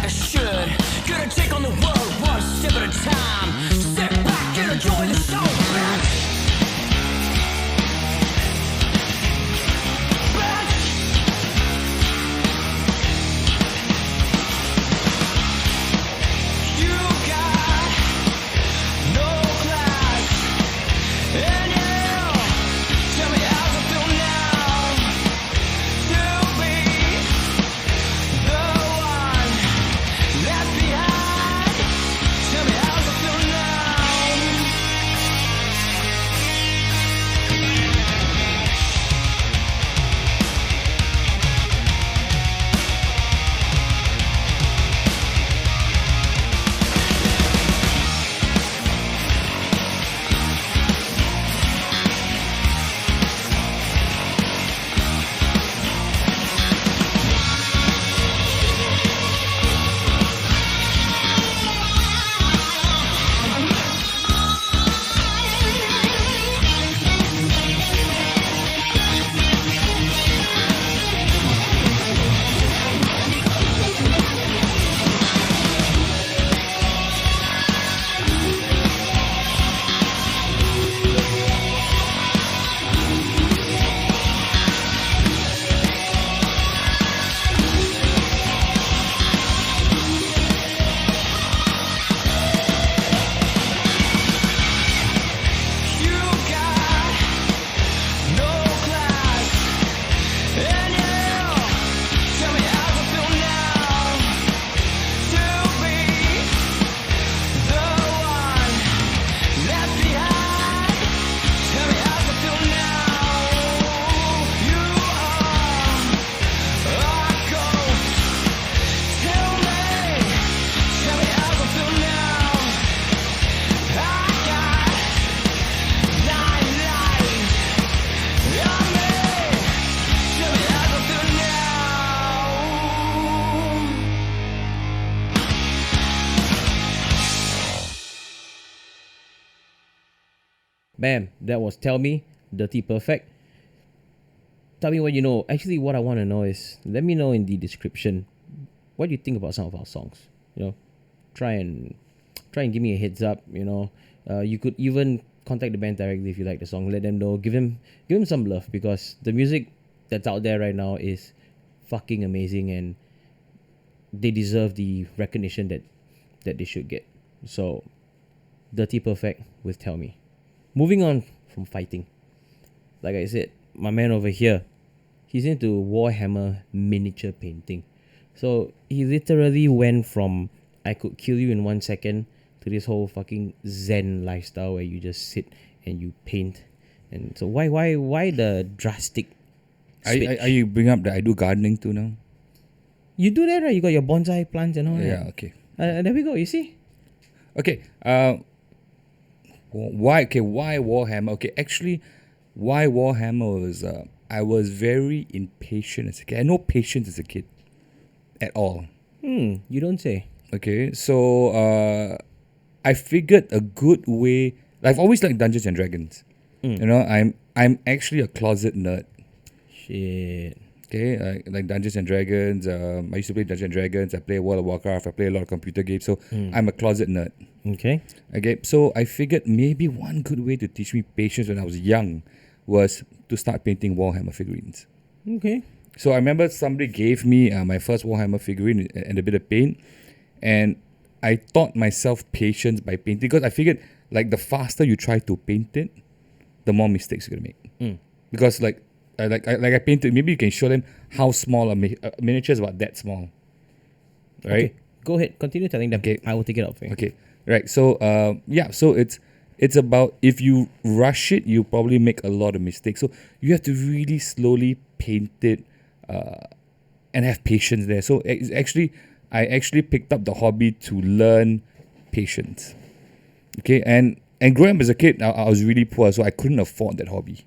like I should. Gonna take on the world one step at a time. Step back and enjoy the show. You got no class, and you tell me how's it feel now to be the one left behind. Tell me how's it feel now. You got no class, and you tell me how's it feel now to be the one left behind. Tell me how's it feel now. You are a ghost. Tell me how's it feel now. I got 9 lives on me. Tell me how's it feel now. Bam, that was Tell Me, Dirty Perfect. Tell me what you know. Actually, what I want to know is, let me know in the description what you think about some of our songs. You know, try and give me a heads up. You know, you could even contact the band directly if you like the song. Let them know. Give them some love, because the music that's out there right now is fucking amazing, and they deserve the recognition that they should get. So, Dirty Perfect with Tell Me. Moving on from fighting. Like I said, my man over here, he's into Warhammer miniature painting. So he literally went from I could kill you in 1 second to this whole fucking Zen lifestyle where you just sit and you paint. And so why the drastic switch? Are you bring up that I do gardening too now? You do that, right? You got your bonsai plants and all that. Yeah, okay. There we go, you see? Okay. Why Warhammer? Okay, actually, why Warhammer was I was very impatient as a kid. I had no patience as a kid at all. You don't say. Okay, so I figured a good way. I've always liked Dungeons and Dragons. You know, I'm actually a closet nerd. Shit. Okay, like Dungeons and Dragons. I used to play Dungeons and Dragons. I play World of Warcraft. I play a lot of computer games. So I'm a closet nerd. Okay. Okay, so I figured maybe one good way to teach me patience when I was young was to start painting Warhammer figurines. Okay. So I remember somebody gave me my first Warhammer figurine and a bit of paint, and I taught myself patience by painting, because I figured like the faster you try to paint it, the more mistakes you're gonna make. Because I painted. Maybe you can show them how small a miniature is, about that small, right? Okay. Go ahead. Continue telling them. Okay. I will take it out for you. Okay, right. So so it's about, if you rush it, you probably make a lot of mistakes. So you have to really slowly paint it and have patience there. So I actually picked up the hobby to learn patience. Okay, and growing up as a kid, I was really poor, so I couldn't afford that hobby.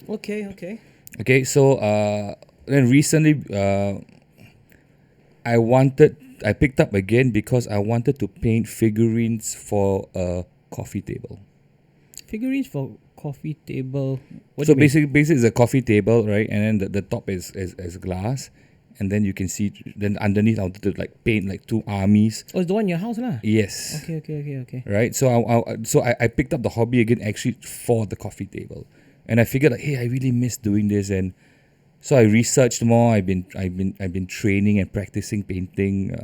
Okay. Okay, so then recently I picked up again because I wanted to paint figurines for a coffee table. Figurines for coffee table. What So do you mean? basically it's a coffee table, right? And then the top is glass, and then you can see. Then underneath, I wanted to like paint like 2 armies. Oh, it's the one in your house lah. Yes. Okay. Right. So I picked up the hobby again actually for the coffee table, and I figured like, hey, I really miss doing this, and so I researched more. I've been training and practicing painting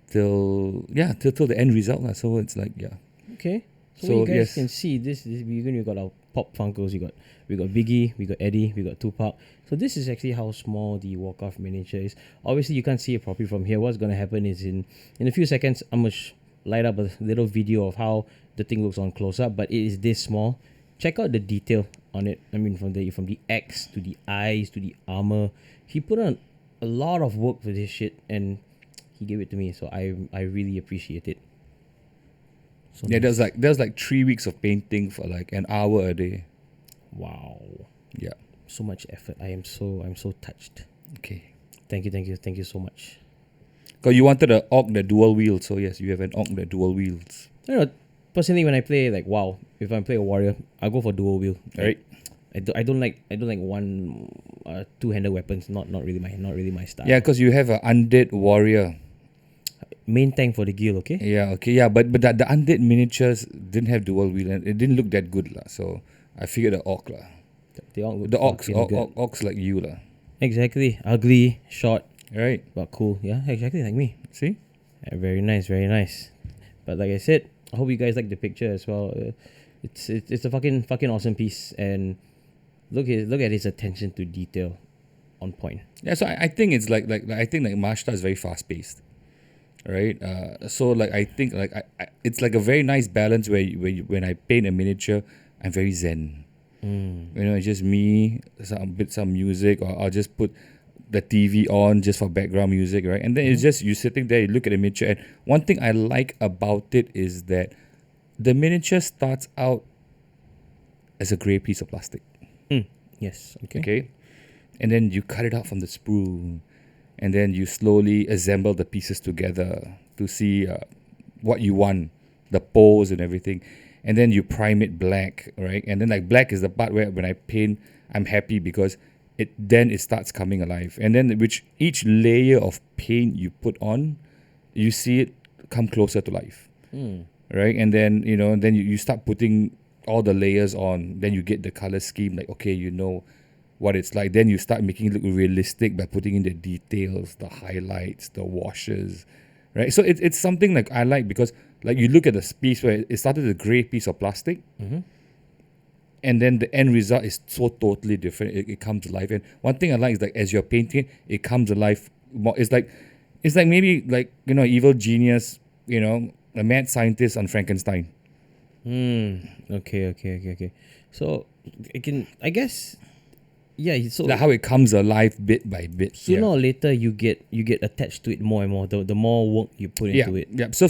till the end result lah. So it's like Okay. So, So, you guys yes. can see this we got our pop funkos. We got Biggie, we got Eddie, we got Tupac. So this is actually how small the Warcraft miniature is. Obviously, you can't see it properly from here. What's gonna happen is in a few seconds, I'm gonna light up a little video of how the thing looks on close up. But it is this small. Check out the detail on it. I mean, from the X to the eyes to the armor. He put on a lot of work for this shit, and he gave it to me. So I really appreciate it. So yeah. nice. There's like 3 weeks of painting for like an hour a day. Wow. Yeah. So much effort. I'm so touched. Okay. Thank you so much. Because you wanted an orc that dual wield, so yes, you have an orc that dual wields. I don't know. Personally, when I play like WoW, if I play a warrior, I go for dual wield. Right. I don't like one two-handed weapons. Not really my style. Yeah, because you have an undead warrior. Main tank for the guild. Okay. Yeah, okay, yeah, but the undead miniatures didn't have dual wield and it didn't look that good lah. So I figured the orc lah. They all look The orcs, fucking good. orcs like you lah. Exactly. Ugly, short, Right. but cool. Yeah, exactly like me. See? Yeah, very nice, very nice. But like I said, I hope you guys like the picture as well. It's a fucking awesome piece, and look at his attention to detail, on point. Yeah, so I think it's like I think like martial art is very fast paced, right? So like I think like I it's like a very nice balance where when I paint a miniature, I'm very zen. You know, it's just me, some music, or I'll just put the TV on just for background music, right? And then it's just you sitting there, you look at the miniature, and one thing I like about it is that the miniature starts out as a grey piece of plastic. Yes. Okay. And then you cut it out from the sprue, and then you slowly assemble the pieces together to see what you want, the pose and everything. And then you prime it black, right? And then like black is the part where when I paint, I'm happy because it starts coming alive. And then which each layer of paint you put on, you see it come closer to life, right? And then you start putting all the layers on. Then you get the color scheme, like okay, you know what it's like. Then you start making it look realistic by putting in the details, the highlights, the washes, right? So it's something like I like because like you look at the piece where it started a gray piece of plastic, and then the end result is so totally different. It comes alive. And one thing I like is like as you're painting it comes alive more. It's like maybe like evil genius, a mad scientist on Frankenstein. Okay. So I guess, yeah. So Like how it comes alive bit by bit. sooner or later you get attached to it more and more. The more work you put into it. Yeah. So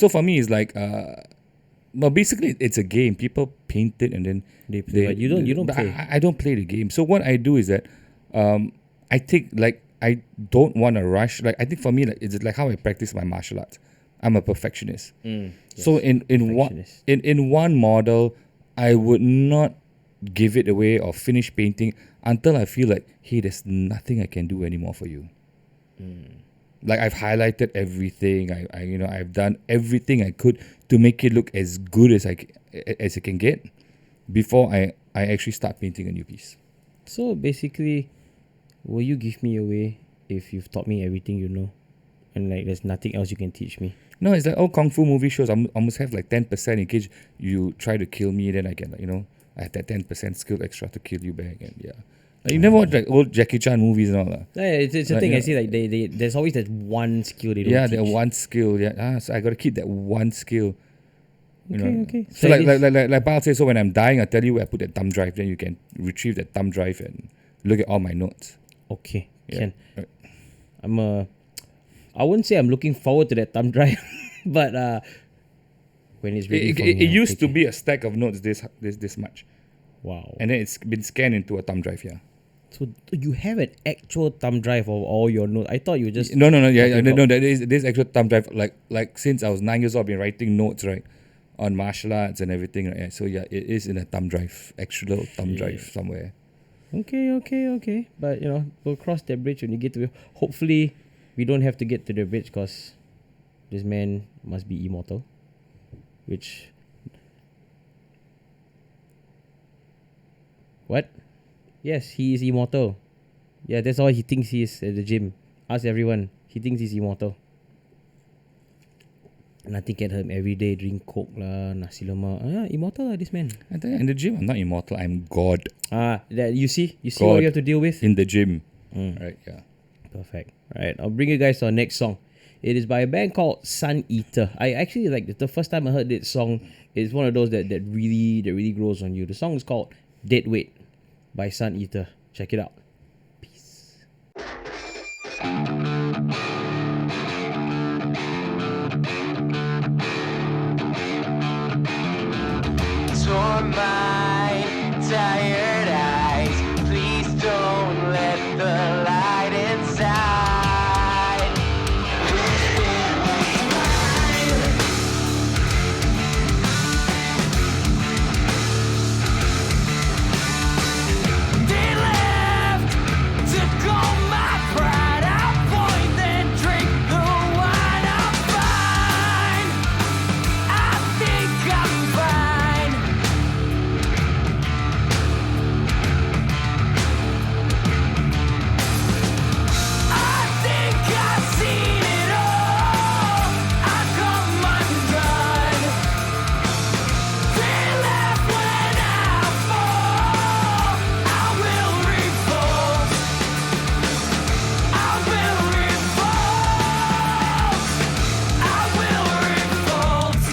for me, it's like well, basically it's a game. People paint it and then They play, but you don't but play. I don't play the game. So what I do is that I take like I don't want to rush. Like I think for me, like it's like how I practice my martial arts. I'm a perfectionist. So in one model, I would not give it away or finish painting until I feel like, hey, there's nothing I can do anymore for you. Like I've highlighted everything. I've done everything I could to make it look as good as it can get before I actually start painting a new piece. So basically, will you give me away if you've taught me everything you know, and like there's nothing else you can teach me? No, it's like all kung fu movie shows. I almost have like 10% in case you try to kill me. Then I can I have that 10% skill extra to kill you back. And yeah, like, you never watch like old Jackie Chan movies and all that. Yeah, it's a Like, thing. I yeah. see like they there's always that one skill they don't Yeah, teach. that one skill. Yeah, so I got to keep that one skill. Okay. So like I'll say, so when I'm dying, I tell you where I put that thumb drive. Then you can retrieve that thumb drive and look at all my notes. Okay, Yeah. can. I wouldn't say I'm looking forward to that thumb drive, but when it's ready for me, It I'll used take to it. be a stack of notes this much, Wow. and then it's been scanned into a thumb drive. Yeah. So you have an actual thumb drive of all your notes. I thought you just No. Yeah, talking no. about- There's actual thumb drive. Like since I was 9 years old, I've been writing notes right on martial arts and everything. Right? So yeah, it is in a thumb drive, actual thumb drive somewhere. Okay. But we'll cross that bridge when you get to. Hopefully, we don't have to get to the bridge because this man must be immortal. Which. What? Yes, he is immortal. Yeah, that's all he thinks he is at the gym. Ask everyone. He thinks he's immortal. Nothing can hurt him. Every day drink coke lah, nasi lemak. Immortal lah, this man. I think in the gym, I'm not immortal. I'm God. That you see what God you have to deal with. in the gym. Right? Yeah. Perfect. Alright, I'll bring you guys to our next song. It is by a band called Sun Eater. I actually like it. The first time I heard this song, it's one of those that really grows on you. The song is called Deadweight by Sun Eater. Check it out. Peace. Torn mind, tired eyes. Please don't let the light inside. Whisper what's mine. They left, took all my pride. I'll point then drink the wine. I'm fine. I think I'm fine. I think I've seen it all. I come undone. They left when I fall. I will revolt. I will revolt. I will revolt.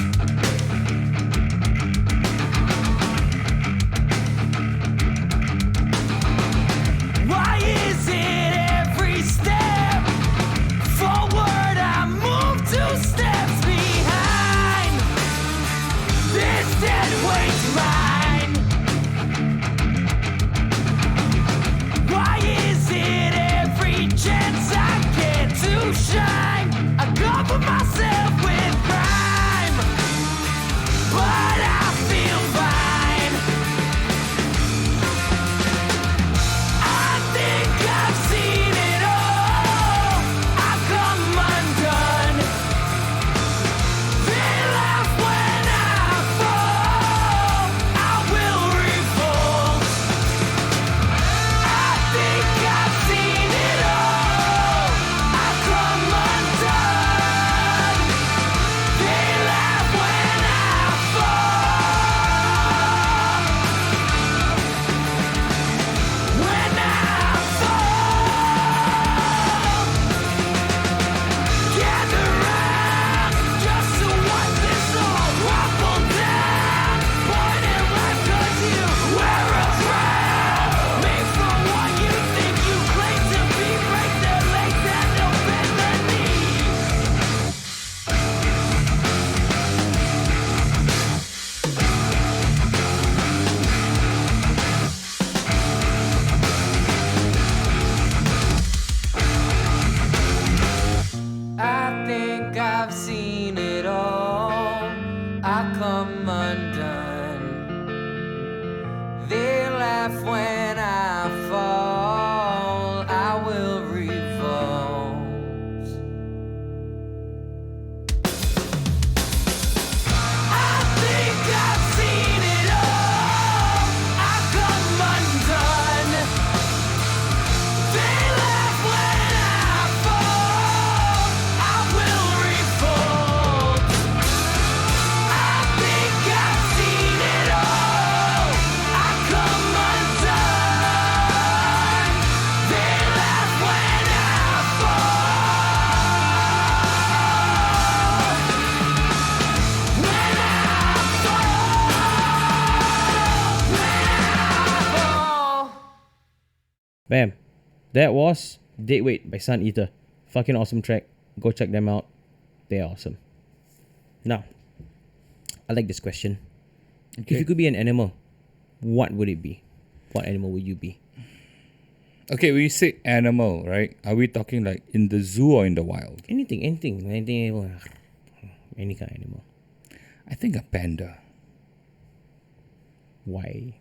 Why is it every step forward I move 2 steps behind? This dead weight's mine. Why is it every chance I get to shine I cover myself with crime, but I feel fine. I think I've seen it all. I come undone. They laugh when I fall. I will revolt. I think I've seen it all. I come undone. They laugh when I fall. When I fall, gather round just to watch this all crumble down. Point it right 'cause you wear a crown. Made from what you think you claim to be. Break their legs and don't bend their knees. I think I've seen it all. I come undone. They laugh when I fall. I will revolt. I think I've seen it all. I come undone. They laugh when I fall. I will revolt. I think I've seen it all. I come undone. They laugh when I fall. When I fall. Bam. That was Deadweight by Sun Eater. Fucking awesome track. Go check them out. They're awesome. Now, I like this question. If you could be an animal, what would it be? What animal would you be? Okay, when you say animal, right? Are we talking like in the zoo or in the wild? Anything. Any kind of animal. I think a panda. Why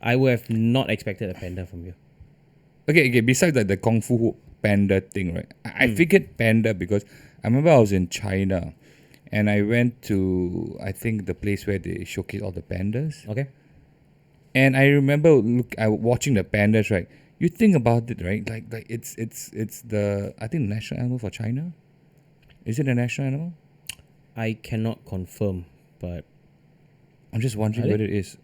I would have not expected a panda from you. Okay. Besides like the Kung Fu panda thing, right? I figured panda because I remember I was in China, and I went to I think the place where they showcase all the pandas. Okay. And I remember watching the pandas, right? You think about it, right? Like it's the I think the national animal for China. Is it a national animal? I cannot confirm, but I'm just wondering Are they? whether it is.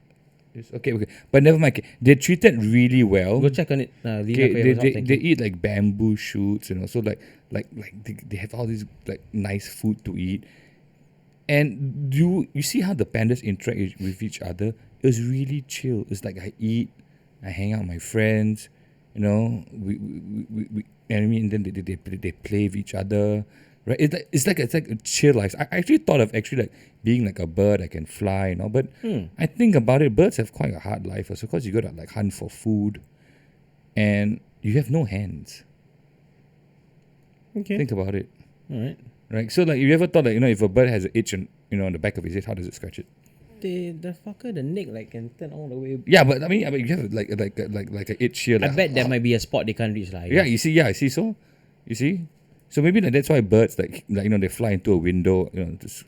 It's okay. But never mind. Okay. They're treated really well. go check on it. Okay, they eat like bamboo shoots, so like they have all these like nice food to eat. And you see how the pandas interact with each other? It was really chill. It's like I eat, I hang out with my friends, we and I mean, then they play with each other, right? It's like a chill life. I actually thought of like being like a bird. I can fly, but I think about it. Birds have quite a hard life, also because you gotta like hunt for food, and you have no hands. Okay. Think about it. All right. Right, so like, you ever thought like if a bird has an itch on the back of his head, how does it scratch it? The fucker, the neck like can turn all the way. Yeah, but I mean you have like an itch here. I Like, bet there might be a spot they can't reach, like. Yeah, you see. So, you see, so maybe that's why birds like they fly into a window.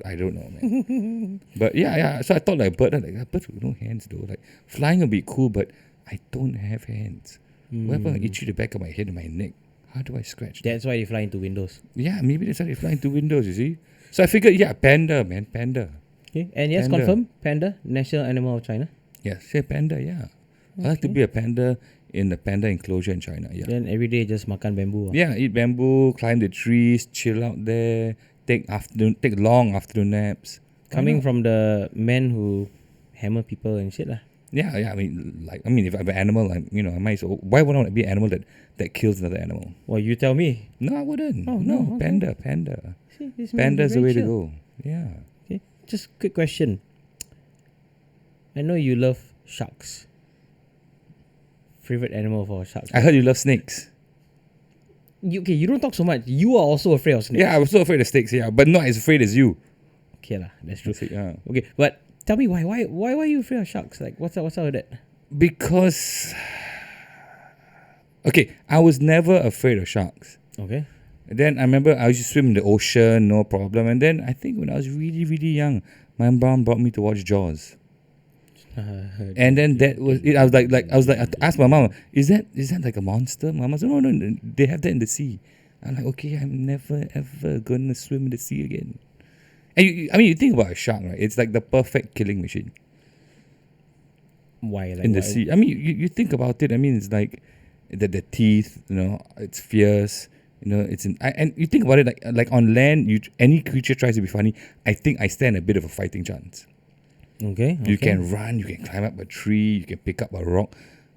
I don't know, man. But yeah. So I thought like bird with no hands though. Like flying would be cool, but I don't have hands. What if I itchy the back of my head and my neck? How do I scratch that? That's why they fly into windows. Yeah, maybe that's why they fly into windows, you see? So I figured, panda, man, panda. Okay. And yes, Panda. confirm, panda, national animal of China. Yeah, say panda, yeah. I like to be a panda in the panda enclosure in China, yeah. Then every day just makan bamboo. Yeah, eat bamboo, climb the trees, chill out there, take long afternoon naps. Coming from the men who hammer people and shit lah. Yeah, I mean, if I'm an animal, I might as well. Why would I want to be an animal that kills another animal? Well, you tell me. No, I wouldn't. Oh, no, no, okay. panda. See, this man Panda's the very way to chill. go. Yeah. Okay. Just quick question. I know you love sharks. Favorite animal for sharks? I heard you love snakes. You don't talk so much. You are also afraid of snakes. Yeah, I was so afraid of snakes, but not as afraid as you. Okay lah, that's true. Yeah. Okay, but tell me why are you afraid of sharks? Like what's up with that? Because, okay, I was never afraid of sharks. Okay. Then I remember I used to swim in the ocean, no problem. And then I think when I was really, really young, my mom brought me to watch Jaws. And then that was it. I was like, I asked my mom, is that like a monster? Mama said, no, they have that in the sea. I'm like, okay, I'm never ever gonna swim in the sea again. And you think about a shark, right? It's like the perfect killing machine. Why? Like In the why? sea. I mean, you think about it. I mean, it's like the teeth. It's fierce. And you think about it like on land. Any creature tries to be funny. I think I stand a bit of a fighting chance. Okay. You can run. You can climb up a tree. You can pick up a rock.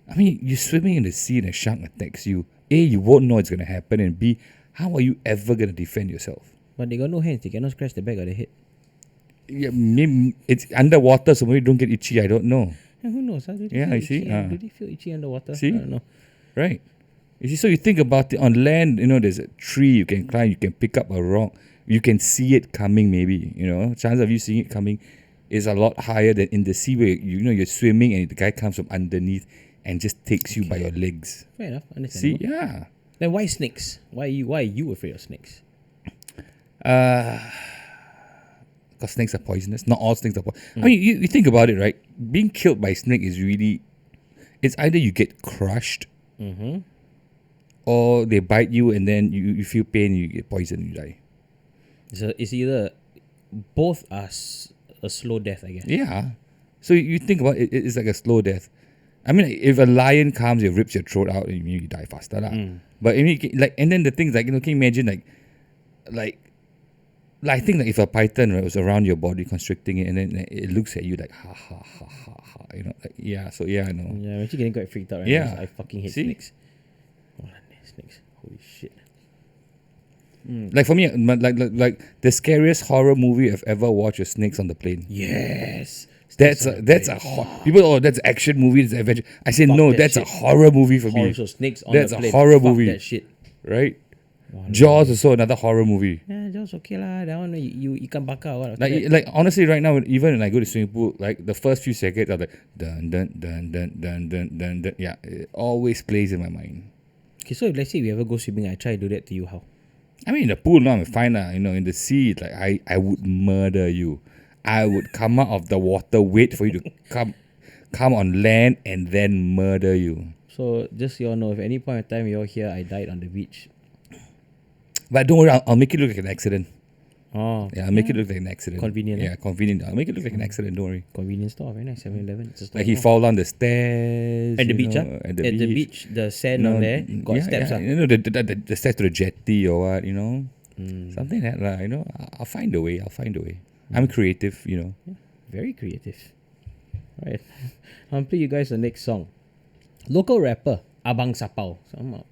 I mean, you're swimming in the sea and a shark attacks you. A, you won't know it's gonna happen, and B, how are you ever gonna defend yourself? But they got no hands. They cannot scratch the back of the head. Yeah, maybe it's underwater, so maybe you don't get itchy. I don't know. Yeah, who knows? Huh? Do they Yeah, feel I see. itchy? Do they feel itchy underwater? See? I don't know. Right. You see, so you think about it on land, there's a tree you can climb, you can pick up a rock, you can see it coming maybe, chance of you seeing it coming is a lot higher than in the sea where, you're swimming and the guy comes from underneath and just takes you by your legs. Fair enough. See, Understandable. yeah. Then why snakes? Why are you afraid of snakes? Because snakes are poisonous. Not all snakes are poisonous. I mean, you think about it, right? Being killed by a snake is really, it's either you get crushed or they bite you and then you feel pain, you get poisoned, you die. So it's either both are a slow death, I guess. Yeah. So you think about it, it's like a slow death. I mean, if a lion comes, it rips your throat out, and you die faster, lah. But I mean, and then the things like, can you imagine like I think like if a python, right, was around your body constricting it, and then it looks at you like ha ha ha ha ha, So yeah, I know. Yeah, I'm actually getting quite freaked out right Yeah. now. So I fucking hate See? snakes. Oh, snakes. Holy shit. Like for me, like the scariest horror movie I've ever watched is Snakes on the Plane. Yes. That's a people. Oh, that's action movie. That's adventure. I say no. that That's shit. a horror movie for Horror me. show, snakes on That's the a plane. horror Fuck movie. that shit. Right? Jaws also another horror movie. Yeah, just okay lah. That one you ikan bakar what? Like honestly, right now, even when I go to swimming pool, like the first few seconds are like dun dun dun dun dun dun dun dun. Yeah, it always plays in my mind. Okay, so if let's say we ever go swimming, I try to do that to you, how? I mean, in the pool, no, I'm fine. In the sea, like I would murder you. I would come out of the water, wait for you to come on land, and then murder you. So just so you all know, if any point in time you're here, I died on the beach. But don't worry, I'll make it look like an accident. Oh, Yeah, I'll make it look like an accident. Convenient, Yeah, convenient. I'll make it look like an accident. Don't worry. convenience store, very nice, 7-Eleven. It's a store Like he now. fall down the stairs. At the you beach, know, At the beach, the sand No, on there, got yeah, steps. yeah, the steps to the jetty or what, something like that, I'll find a way. I'm creative, Very creative. Right. I'll play you guys the next song. Local rapper, Abang Sapau.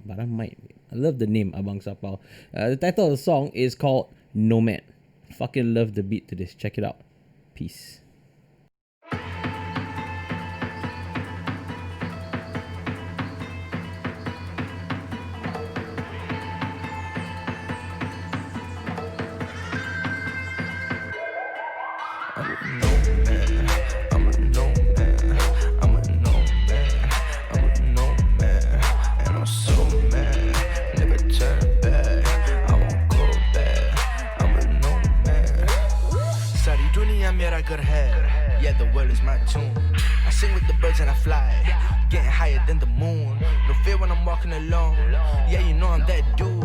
But I might. I love the name, Abang Sapau. The title of the song is called Nomad. Fucking love the beat to this. Check it out. Peace. Yeah, the world is my tune. I sing with the birds and I fly, getting higher than the moon. No fear when I'm walking alone. Yeah, you know I'm that dude.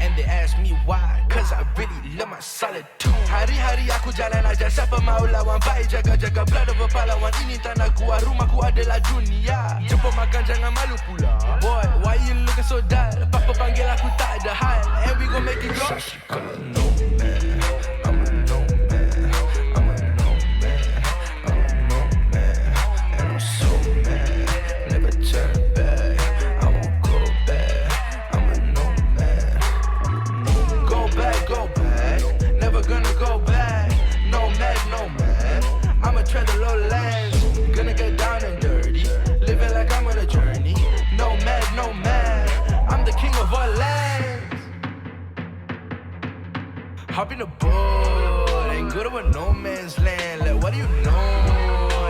And they ask me why, cause I really love my solitude. Hari-hari aku jalan aja, siapa mau lawan. Baik jaga-jaga, blood of a pahlawan. Ini tanahku, rumahku adalah dunia. Jumpa makan jangan malu pula. Boy, why you looking so dull? Papa panggil aku tak ada hal. And we gon' make it go. Tread the lowlands, gonna get down and dirty. Living like I'm on a journey. Nomad, I'm the king of all lands. Hop in the boat and go to a no man's land. Like, what do you know?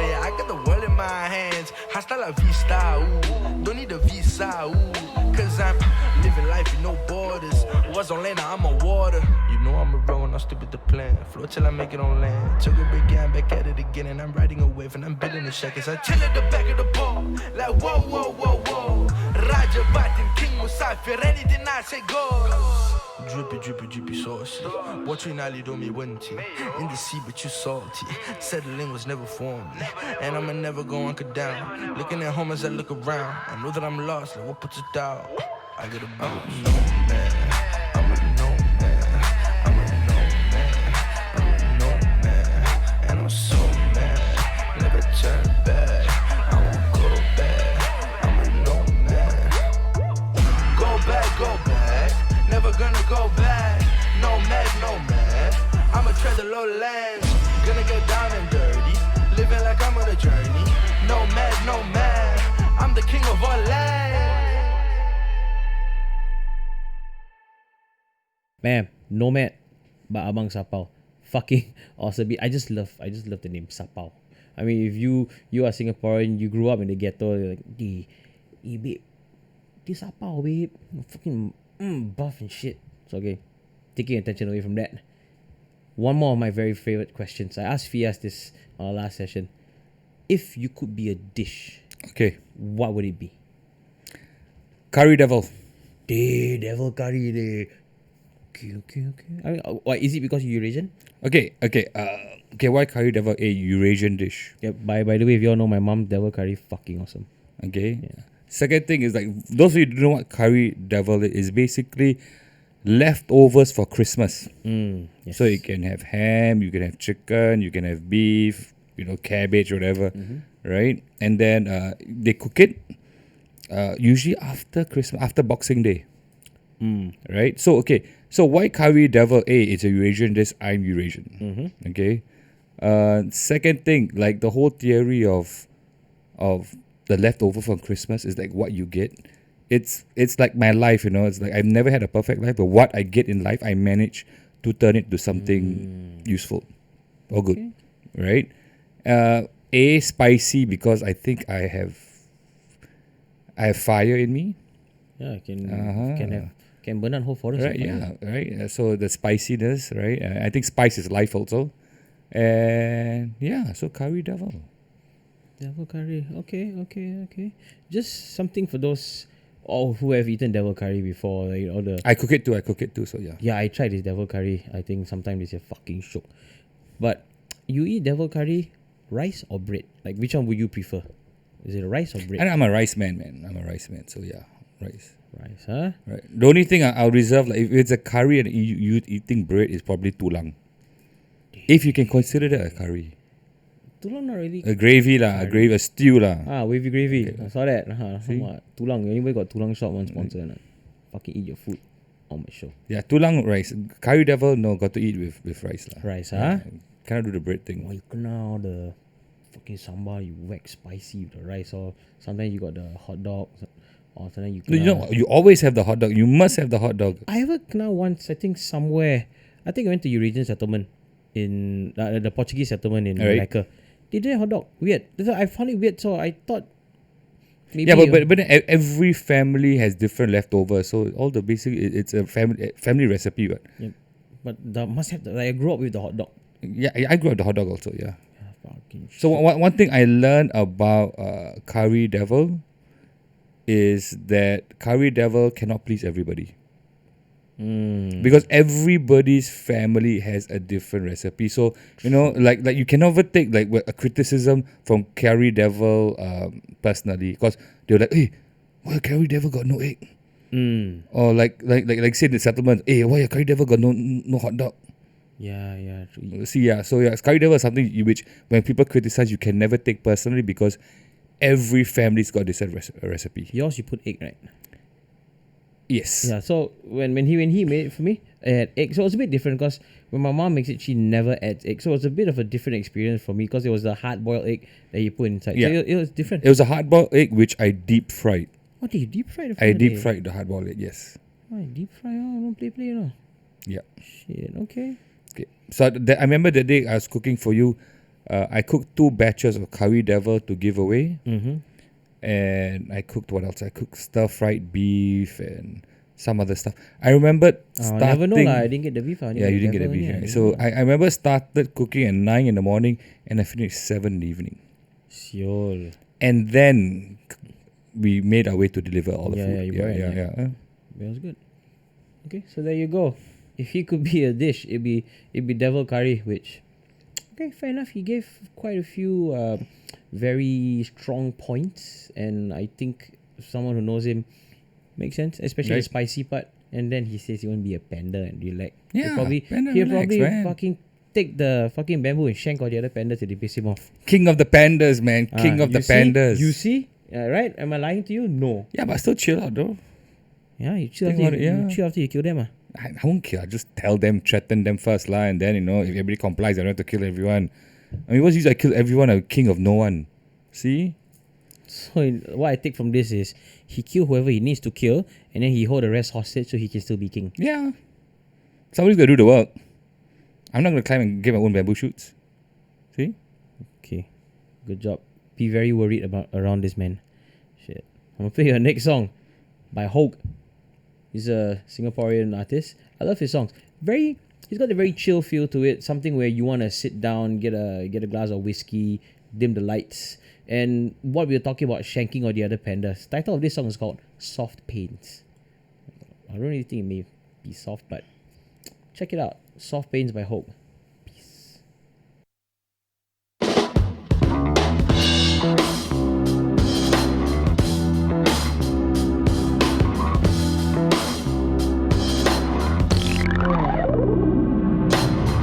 Yeah, I got the world in my hands. Hasta la vista, ooh. Don't need a visa, ooh. Cause I'm living life with no borders. Was on land, now I'm on water. You know I'm a roll and I'll stick with the plan. Float till I make it on land. Took a big gang, back at it again. And I'm riding a wave and I'm building the shackles. I chill at the back of the boat. Like whoa, whoa, whoa, whoa. Raja Batin, King Musafir, anything I say goes. Drippy, drippy, drippy, saucy. Watching Ali do me winty. In the sea, but you salty. Settling was never for me. And I'ma never go anchor down. Looking at home as I look around. I know that I'm lost, like what puts it down? I got a bounce. Nomad. I'm a nomad. I'm a nomad. I'm a nomad. And I'm so mad. Never turn back. I won't go back. I'm a nomad. Go back. Never gonna go back. Nomad. I'ma tread the lowlands. Gonna get down and dirty. Living like I'm on a journey. Nomad. I'm the king of all lands. Man, Nomad by Abang Sapau. Fucking awesome beat. I just love the name Sapau. I mean, if you are Singaporean, you grew up in the ghetto, you're like, babe, this Sapau, babe. Fucking buff and shit. So okay, taking attention away from that. One more of my very favorite questions. I asked Fias this on our last session. If you could be a dish, Okay. what would it be? Curry devil. Devil curry day. Okay. I mean, why is it because you're Eurasian? Okay. Why curry devil? A Eurasian dish. Yeah. By the way, if you all know my mom, devil curry fucking awesome. Okay. Yeah. Second thing is, like, those of you who don't know what curry devil is basically leftovers for Christmas. Yes. So you can have ham, you can have chicken, you can have beef, cabbage, whatever, right? And then they cook it usually after Christmas, after Boxing Day, right? So so why curry devil? It's a Eurasian dish. I'm Eurasian. Okay. Second thing, like the whole theory of the leftover from Christmas is like what you get it's like my life, you know. It's like I've never had a perfect life, but what I get in life, I manage to turn it to something useful or good, right? Spicy because I think I have fire in me. Yeah, can burn and whole forest. Right, right. So the spiciness, right? I think spice is life also. And yeah, so curry devil. Devil curry. Okay. Just something for those who have eaten devil curry before. Like, all the I cook it too, so yeah. Yeah, I tried this devil curry. I think sometimes it's a fucking shock. But you eat devil curry, rice or bread? Like, which one would you prefer? Is it rice or bread? And I'm a rice man, man. I'm a rice man, so yeah, rice. Rice, huh? Right. The only thing I'll reserve, like if it's a curry and you eating bread, is probably tulang. If you can consider that a curry. Tulang not really. A gravy lah, a stew lah. Wavy gravy. Okay. I saw that. See? Tulang. Anybody got tulang shop one sponsor? Fucking eat your food on my show. Yeah, tulang rice. Curry devil, no, got to eat with rice lah. Rice, huh? Cannot do the bread thing. You kena all the fucking sambal, you whack spicy with the rice, or sometimes you got the hot dog, or sometimes you kena... No, you always have the hot dog. You must have the hot dog. I ever kena once, I think somewhere, I think I went to Eurasian settlement in the Portuguese settlement in Malacca. They did a hot dog. Weird. I found it weird, so I thought maybe... Yeah, but every family has different leftovers, so all the basic, it's a family recipe, right? Yeah, but must have I grew up with the hot dog. Yeah, I grew up with the hot dog also, yeah. So one thing I learned about curry devil is that curry devil cannot please everybody. Because everybody's family has a different recipe. So, you know, like you can never take like a criticism from curry devil personally, because they're like, hey, why curry devil got no egg? Or like say the settlement, hey, why your curry devil got no hot dog? Yeah. See, yeah. So yeah, curry devil is something which when people criticize, you can never take personally, because every family's got this recipe. Yours, you put egg, right? Yes. Yeah. So when he made it for me, I had egg. So it was a bit different because when my mom makes it, she never adds egg. So it was a bit of a different experience for me because it was the hard boiled egg that you put inside. Yeah. So it was different. It was a hard boiled egg which I deep fried. What did you deep fry? I deep fried the hard boiled egg. Yes. Oh, deep fry? Oh, don't play, you know. Yeah. Shit. Okay. So I remember the day I was cooking for you. I cooked 2 batches of curry devil to give away. And I cooked what else? I cooked stir-fried beef and some other stuff. I remember starting... I never know lah. I didn't get the beef. Yeah, you didn't get the beef. Right? So I remember started cooking at 9 in the morning and I finished 7 in the evening. Siol. And then we made our way to deliver all the food. Yeah. That was good. Okay, so there you go. If he could be a dish, it'd be devil curry, which... Okay, fair enough. He gave quite a few very strong points, and I think someone who knows him makes sense, especially the spicy part. And then he says he won't be a panda and relax. Yeah, he'll probably fucking take the fucking bamboo and shank all the other pandas till they piss him off. King of the pandas, man. King of the pandas. You see? Right? Am I lying to you? No. Yeah, but still chill out, though. Yeah, you chill after you kill them. I won't kill. I just tell them, threaten them first, and then, you know, if everybody complies, I don't have to kill everyone. I mean, what's use I kill everyone, I'm king of no one. See? So what I take from this is he kill whoever he needs to kill, and then he hold the rest hostage so he can still be king. Yeah. Somebody's got to do the work. I'm not going to climb and get my own bamboo shoots. See? Okay. Good job. Be very worried around this man. Shit. I'm going to play your next song by Houg. He's a Singaporean artist. I love his songs. He's got a very chill feel to it. Something where you want to sit down, get a glass of whiskey, dim the lights. And what we were talking about, shanking or the other pandas. Title of this song is called Soft Pains. I don't really think it may be soft, but check it out. Soft Pains by Houg. Peace.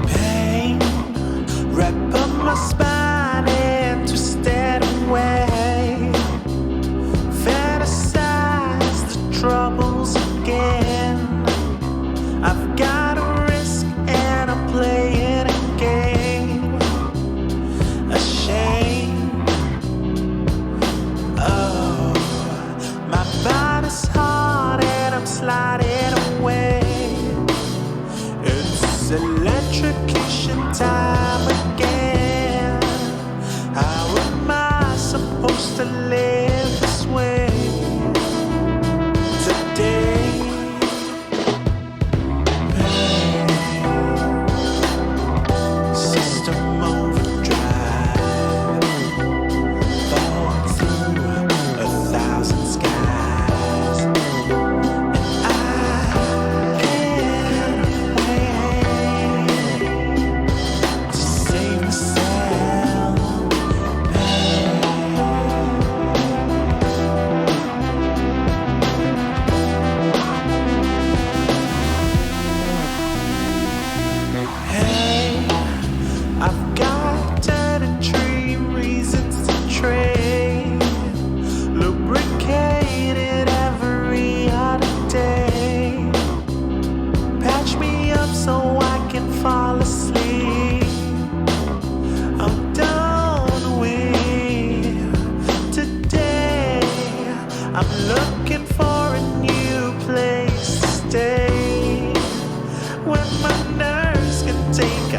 Pain, wrap up my spine and twist it away. Fantasize the troubles again. I've got a risk and a play.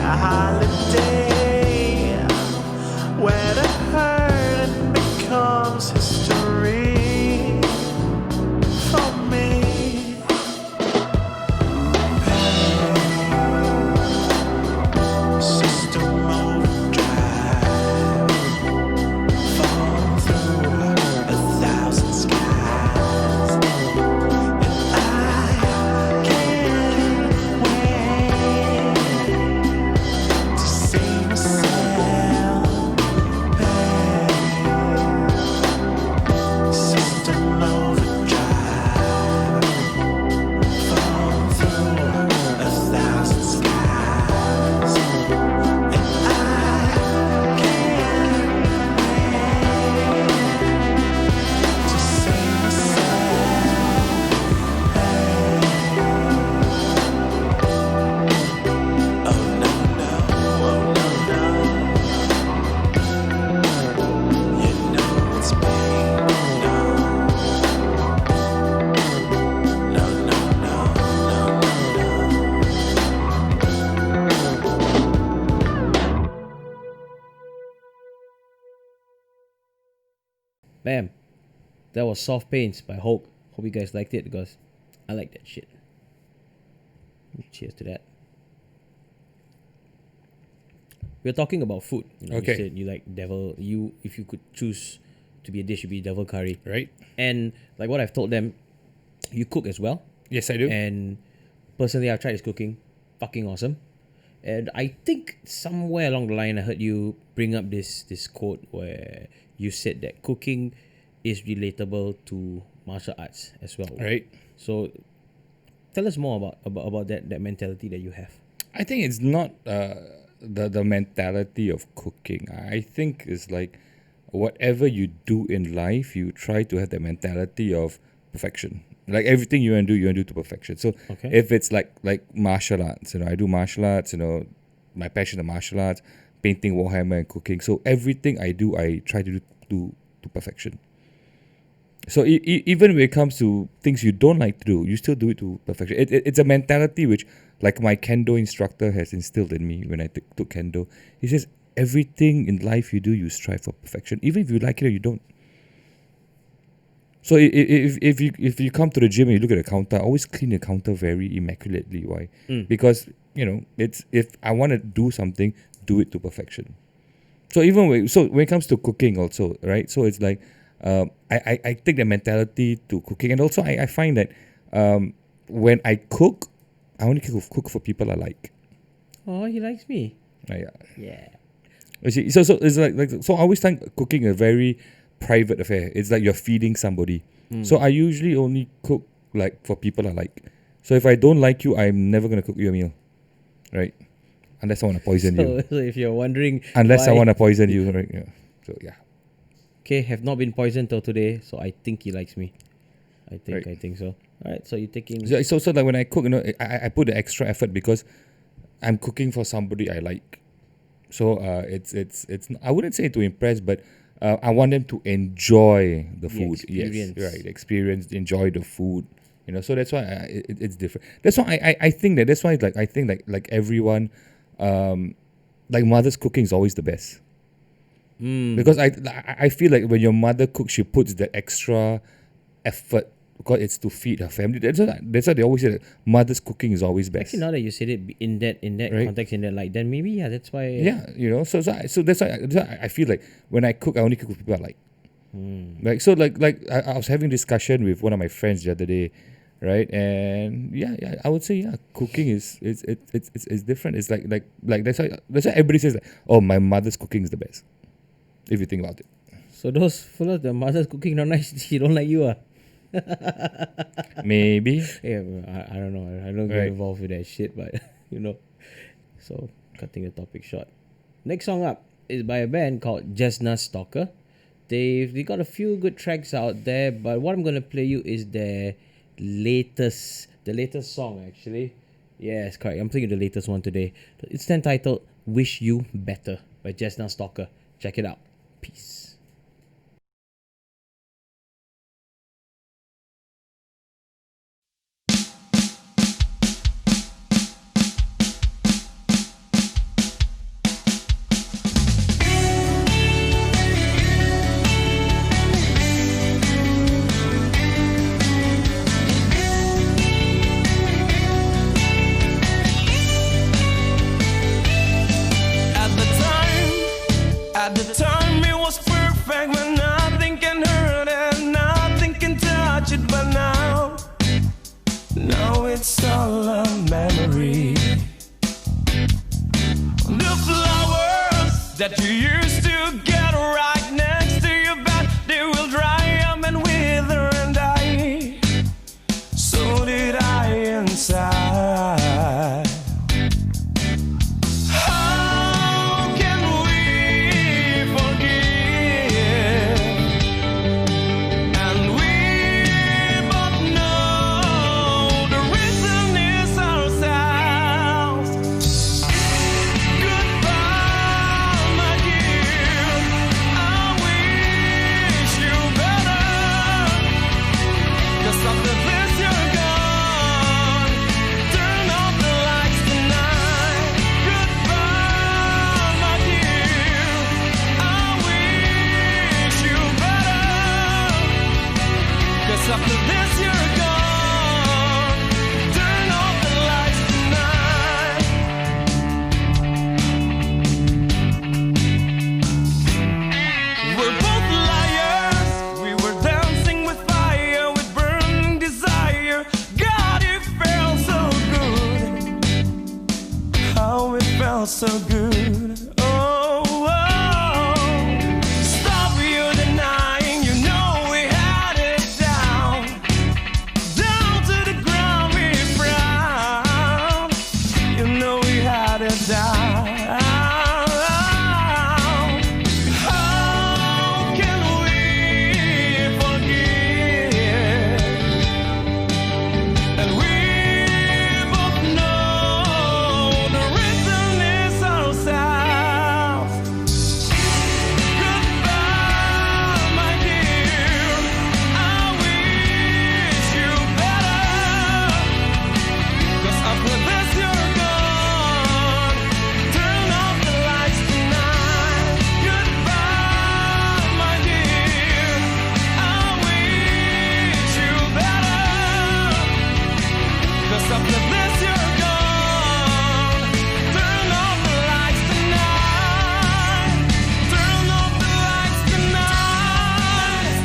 a holiday where the hurting becomes history for me. System overdrive, fall through 1,000 skies, and I can't wait to see myself pay. System overdrive, fall through 1,000 skies, and I can't wait to see myself pay. Oh no no, oh no no, you know it's me. No, no no no no no. Bam. That was Soft Pains by Houg. Hope you guys liked it because I like that shit. Cheers to that. We're talking about food. You know, Okay. You said you like devil. If you could choose to be a dish, you'd be devil curry. Right? And like what I've told them, you cook as well. Yes, I do. And personally, I've tried his cooking. Fucking awesome. And I think somewhere along the line, I heard you bring up this quote where you said that cooking is relatable to martial arts as well. Right? So tell us more about that mentality that you have. I think it's not the mentality of cooking. I think it's like whatever you do in life, you try to have the mentality of perfection. Like everything you want to do to perfection. So Okay. if it's like martial arts, I do martial arts. My passion is martial arts, painting, Warhammer, and cooking. So everything I do, I try to do to perfection. So even when it comes to things you don't like to do, you still do it to perfection. It's a mentality which, like my kendo instructor has instilled in me when I took kendo. He says everything in life you do, you strive for perfection, even if you like it or you don't. So if you come to the gym and you look at the counter, always clean the counter very immaculately. Why? Because it's if I want to do something, do it to perfection. So when it comes to cooking also, right? So it's like I take the mentality to cooking, and also I find that when I cook, I only cook for people I like. Oh, he likes me. Yeah. Yeah. You see, so it's like so I always think cooking a very private affair. It's like you're feeding somebody. So I usually only cook like for people I like. So if I don't like you, I'm never gonna cook you a meal, right? Unless I want to poison you. So if you're wondering, Unless I why- want to poison you, right? Yeah. So yeah. Okay, have not been poisoned till today, so I think he likes me. I Right. think so. All right, so you're taking. So like when I cook, I put the extra effort because I'm cooking for somebody I like. So it's I wouldn't say to impress, but I want them to enjoy the food. experience. Yes, right. Experience, enjoy the food. So that's why it's different. That's why I think that's why I think like everyone, like mother's cooking is always the best. Because I feel like when your mother cooks, she puts the extra effort because it's to feed her family. That's why they always say that mother's cooking is always best. Actually, now that you said it in that Right. context, in that light, then maybe that's why. Yeah, so that's why I feel like when I cook, I only cook with people I like. Like so, like I was having a discussion with one of my friends the other day, right? And yeah, I would say cooking is it's different. It's like that's why everybody says like, oh, my mother's cooking is the best. If you think about it, So those fellas, the mother's cooking not nice. She don't like you, maybe. Yeah, I don't know. I don't get Right. involved with that shit, but So cutting the topic short. Next song up is by a band called Djeznas Stalker. They got a few good tracks out there, but what I'm gonna play you is the latest song actually. Yes, correct. I'm playing the latest one today. It's entitled "Wish You Better" by Djeznas Stalker. Check it out. Peace. that you used to get right next to your bed, they will dry up and wither and die. So did I inside. How can we forgive? And we both know the reason is ourselves. Goodbye, my dear. I wish you better. 'Cause after this you're gone. Turn off the lights tonight. Goodbye, my dear. I wish you better. 'Cause after this you're gone. Turn off the lights tonight. We're both liars. We were dancing with fire, with burning desire. God, it felt so good. How it felt so good. Oh, oh. Stop you denying. You know we had it down. Down to the ground we frown. You know we had it down. How can we forgive? And we both know the reason is ourselves. Goodbye, my dear. I wish you better. 'Cause after this you're gone. Turn off the lights tonight. Goodbye, my dear. I wish you better. 'Cause after this you're gone. Turn off the lights tonight. Turn off the lights tonight.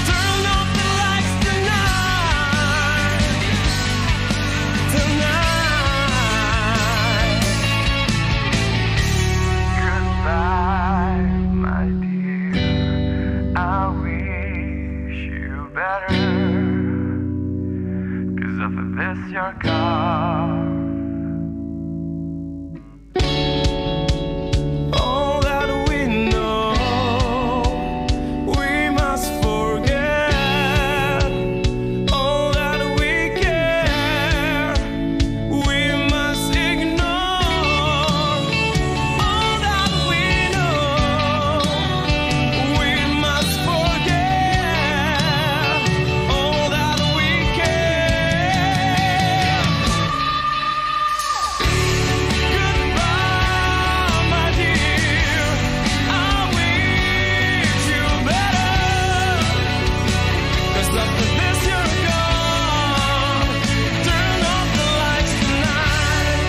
Turn off the lights tonight. Tonight. Goodbye, my dear. I wish you better. 'Cause after this you're gone. All that we know, we must forget. All that we care, we must ignore. All that we know, we must forget. All that we care. Goodbye, my dear. I wish you better. 'Cause after this you're gone. Turn off the lights tonight.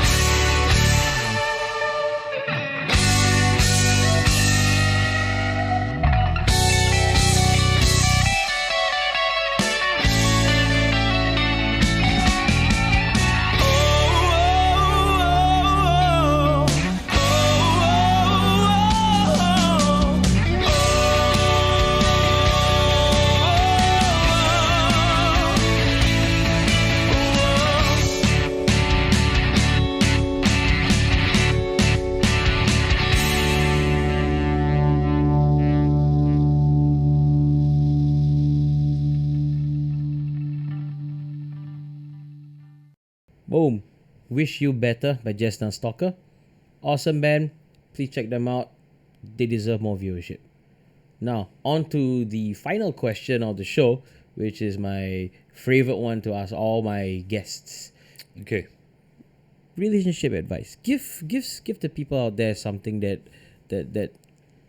Boom. Wish You Better by Djeznas Stalker. Awesome band. Please check them out. They deserve more viewership. Now, on to the final question of the show, which is my favorite one to ask all my guests. Okay. Relationship advice. Give the people out there something that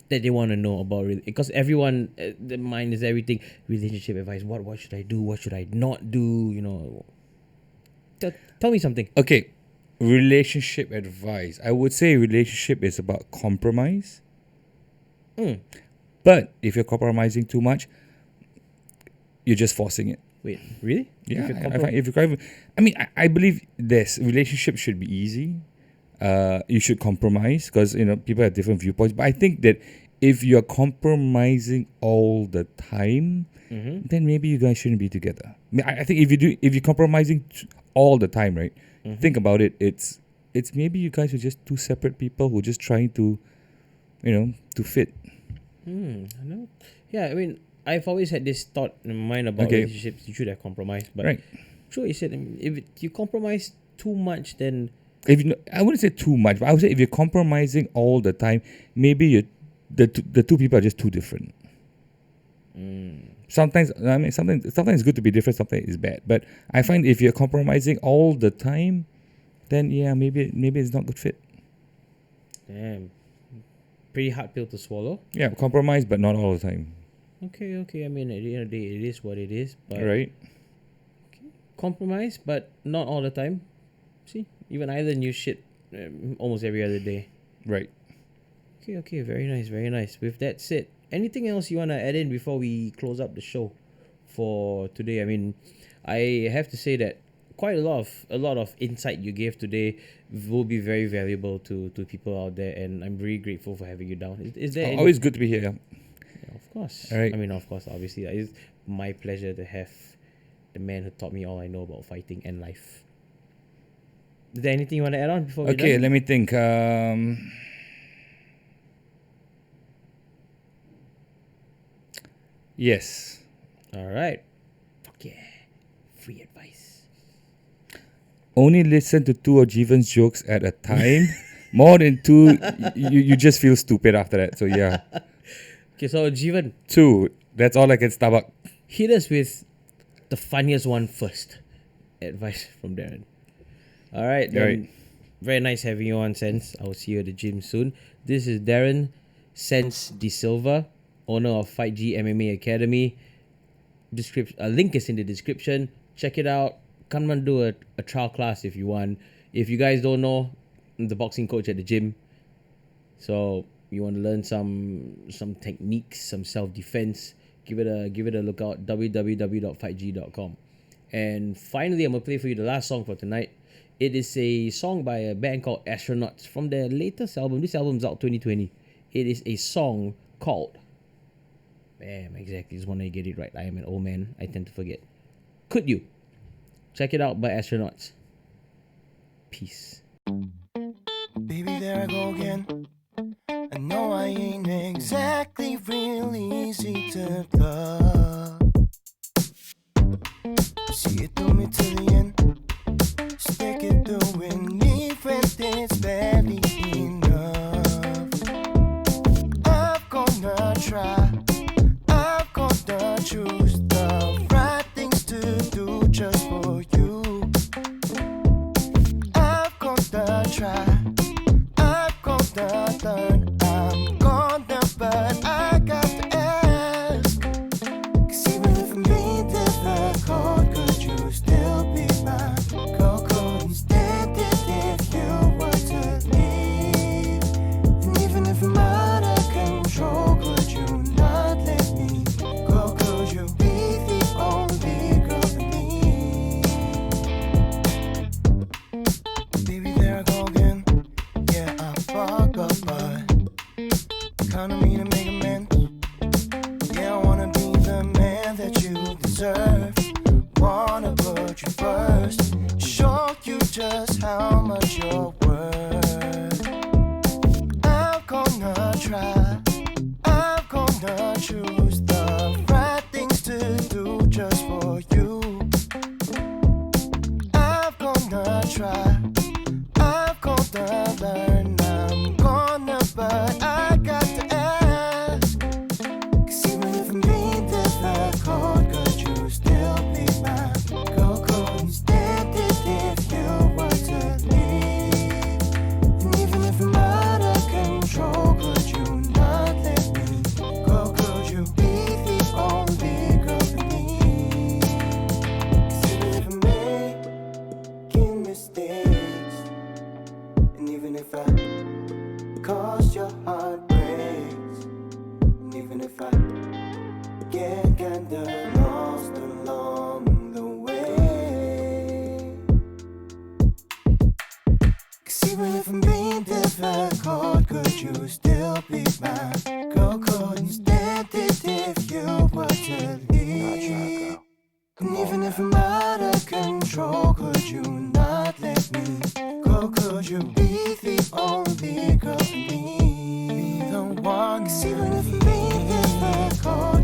they want to know about, because everyone, the mind is everything. Relationship advice. What should I do? What should I not do? You know. Tell me something. Okay. Relationship advice. I would say relationship is about compromise. But if you're compromising too much, you're just forcing it. Wait, really? Yeah, I mean, I believe this relationship should be easy. you should compromise because people have different viewpoints. But I think that if you're compromising all the time, then maybe you guys shouldn't be together. I think if you're compromising all the time, right? Think about it. It's maybe you guys are just two separate people who are just trying to, to fit. I know. Yeah, I mean, I've always had this thought in my mind about relationships. You should have compromise, but Right. sure, you said if you compromise too much, then I wouldn't say too much, but I would say if you're compromising all the time, maybe the two people are just too different. Sometimes it's good to be different. Sometimes it's bad. But I find if you're compromising all the time, then maybe it's not good fit. damn, pretty hard pill to swallow. Yeah, compromise, but not all the time. Okay. I mean, at the end of the day, it is what it is. But Right? compromise, but not all the time. See, even I learn new shit almost every other day. Right. Okay, very nice. With that said, anything else you want to add in before we close up the show for today? I mean, I have to say that quite a lot of insight you gave today will be very valuable to people out there, and I'm very grateful for having you down. Is there any- Always good to be here. Yeah, of course. All right. I mean, of course, obviously, it's my pleasure to have the man who taught me all I know about fighting and life. Is there anything you want to add on before we Okay, done? let me think. Yes. All right. Fuck yeah. Free advice. Only listen to 2 of Jeevan's jokes at a time. More than 2, you just feel stupid after that. So yeah, Okay, so Jeevan, 2. That's all I can stub up. hit us with the funniest one first. Advice from Darren. All right, then. Alright. Very nice having you on, Senz. I will see you at the gym soon. This is Darren Senz De Silva, owner of Fight G Mma Academy. Link is in the description. Check it out. Come and do a trial class if you want. If you guys don't know, I'm the boxing coach at the gym. So you want to learn some techniques, some self-defense, give it a look out. www.fightg.com. And finally, I'm gonna play for you the last song for tonight. It is a song by a band called Astronauts from their latest album. This album's out 2020. It is a song called, bam, exactly, just want to get it right. I am an old man, I tend to forget. Could You? Check it out by Astronauts. Peace. Baby, there I go again. I know I ain't exactly real easy to love. See it through me to the end. Stick it through and even it's barely enough. I'm gonna try. I'm gonna choose the right things to do just for you. I'm gonna try. I'm gonna learn. I'm gonna, but I got to ask. 'Cause even if I'm being difficult, could you still be mine? Girl, couldn't stand it if you were to leave. And even if I'm out of control, could you not let me go? Could you be the only girl for me? Baby, there I go again. Yeah, I fuck up, but kinda mean to make amends. Yeah, I wanna be the man that you deserve. Wanna put you first, show you just how much you're worth. I'm gonna try. I'm gonna choose the right things to do just for you. I'm gonna try. I'm gonna learn. I'm gonna, but I got to ask. 'Cause even if I'm being difficult, could you still be mine? Girl, couldn't stand it if you were to leave. And even if I'm out of control, could you not let me go? Could you be the only girl for me? 'Cause even if I'm making mistakes, and even if I cause your heart breaks, and even if I get kinda lost along the way, 'cause even if I'm being would still be my girl. Couldn't stand it if you were to leave. And even if I'm out of control, could you not let me go? Could you be the only girl for me? Be the one, 'cause even if I'm being difficult,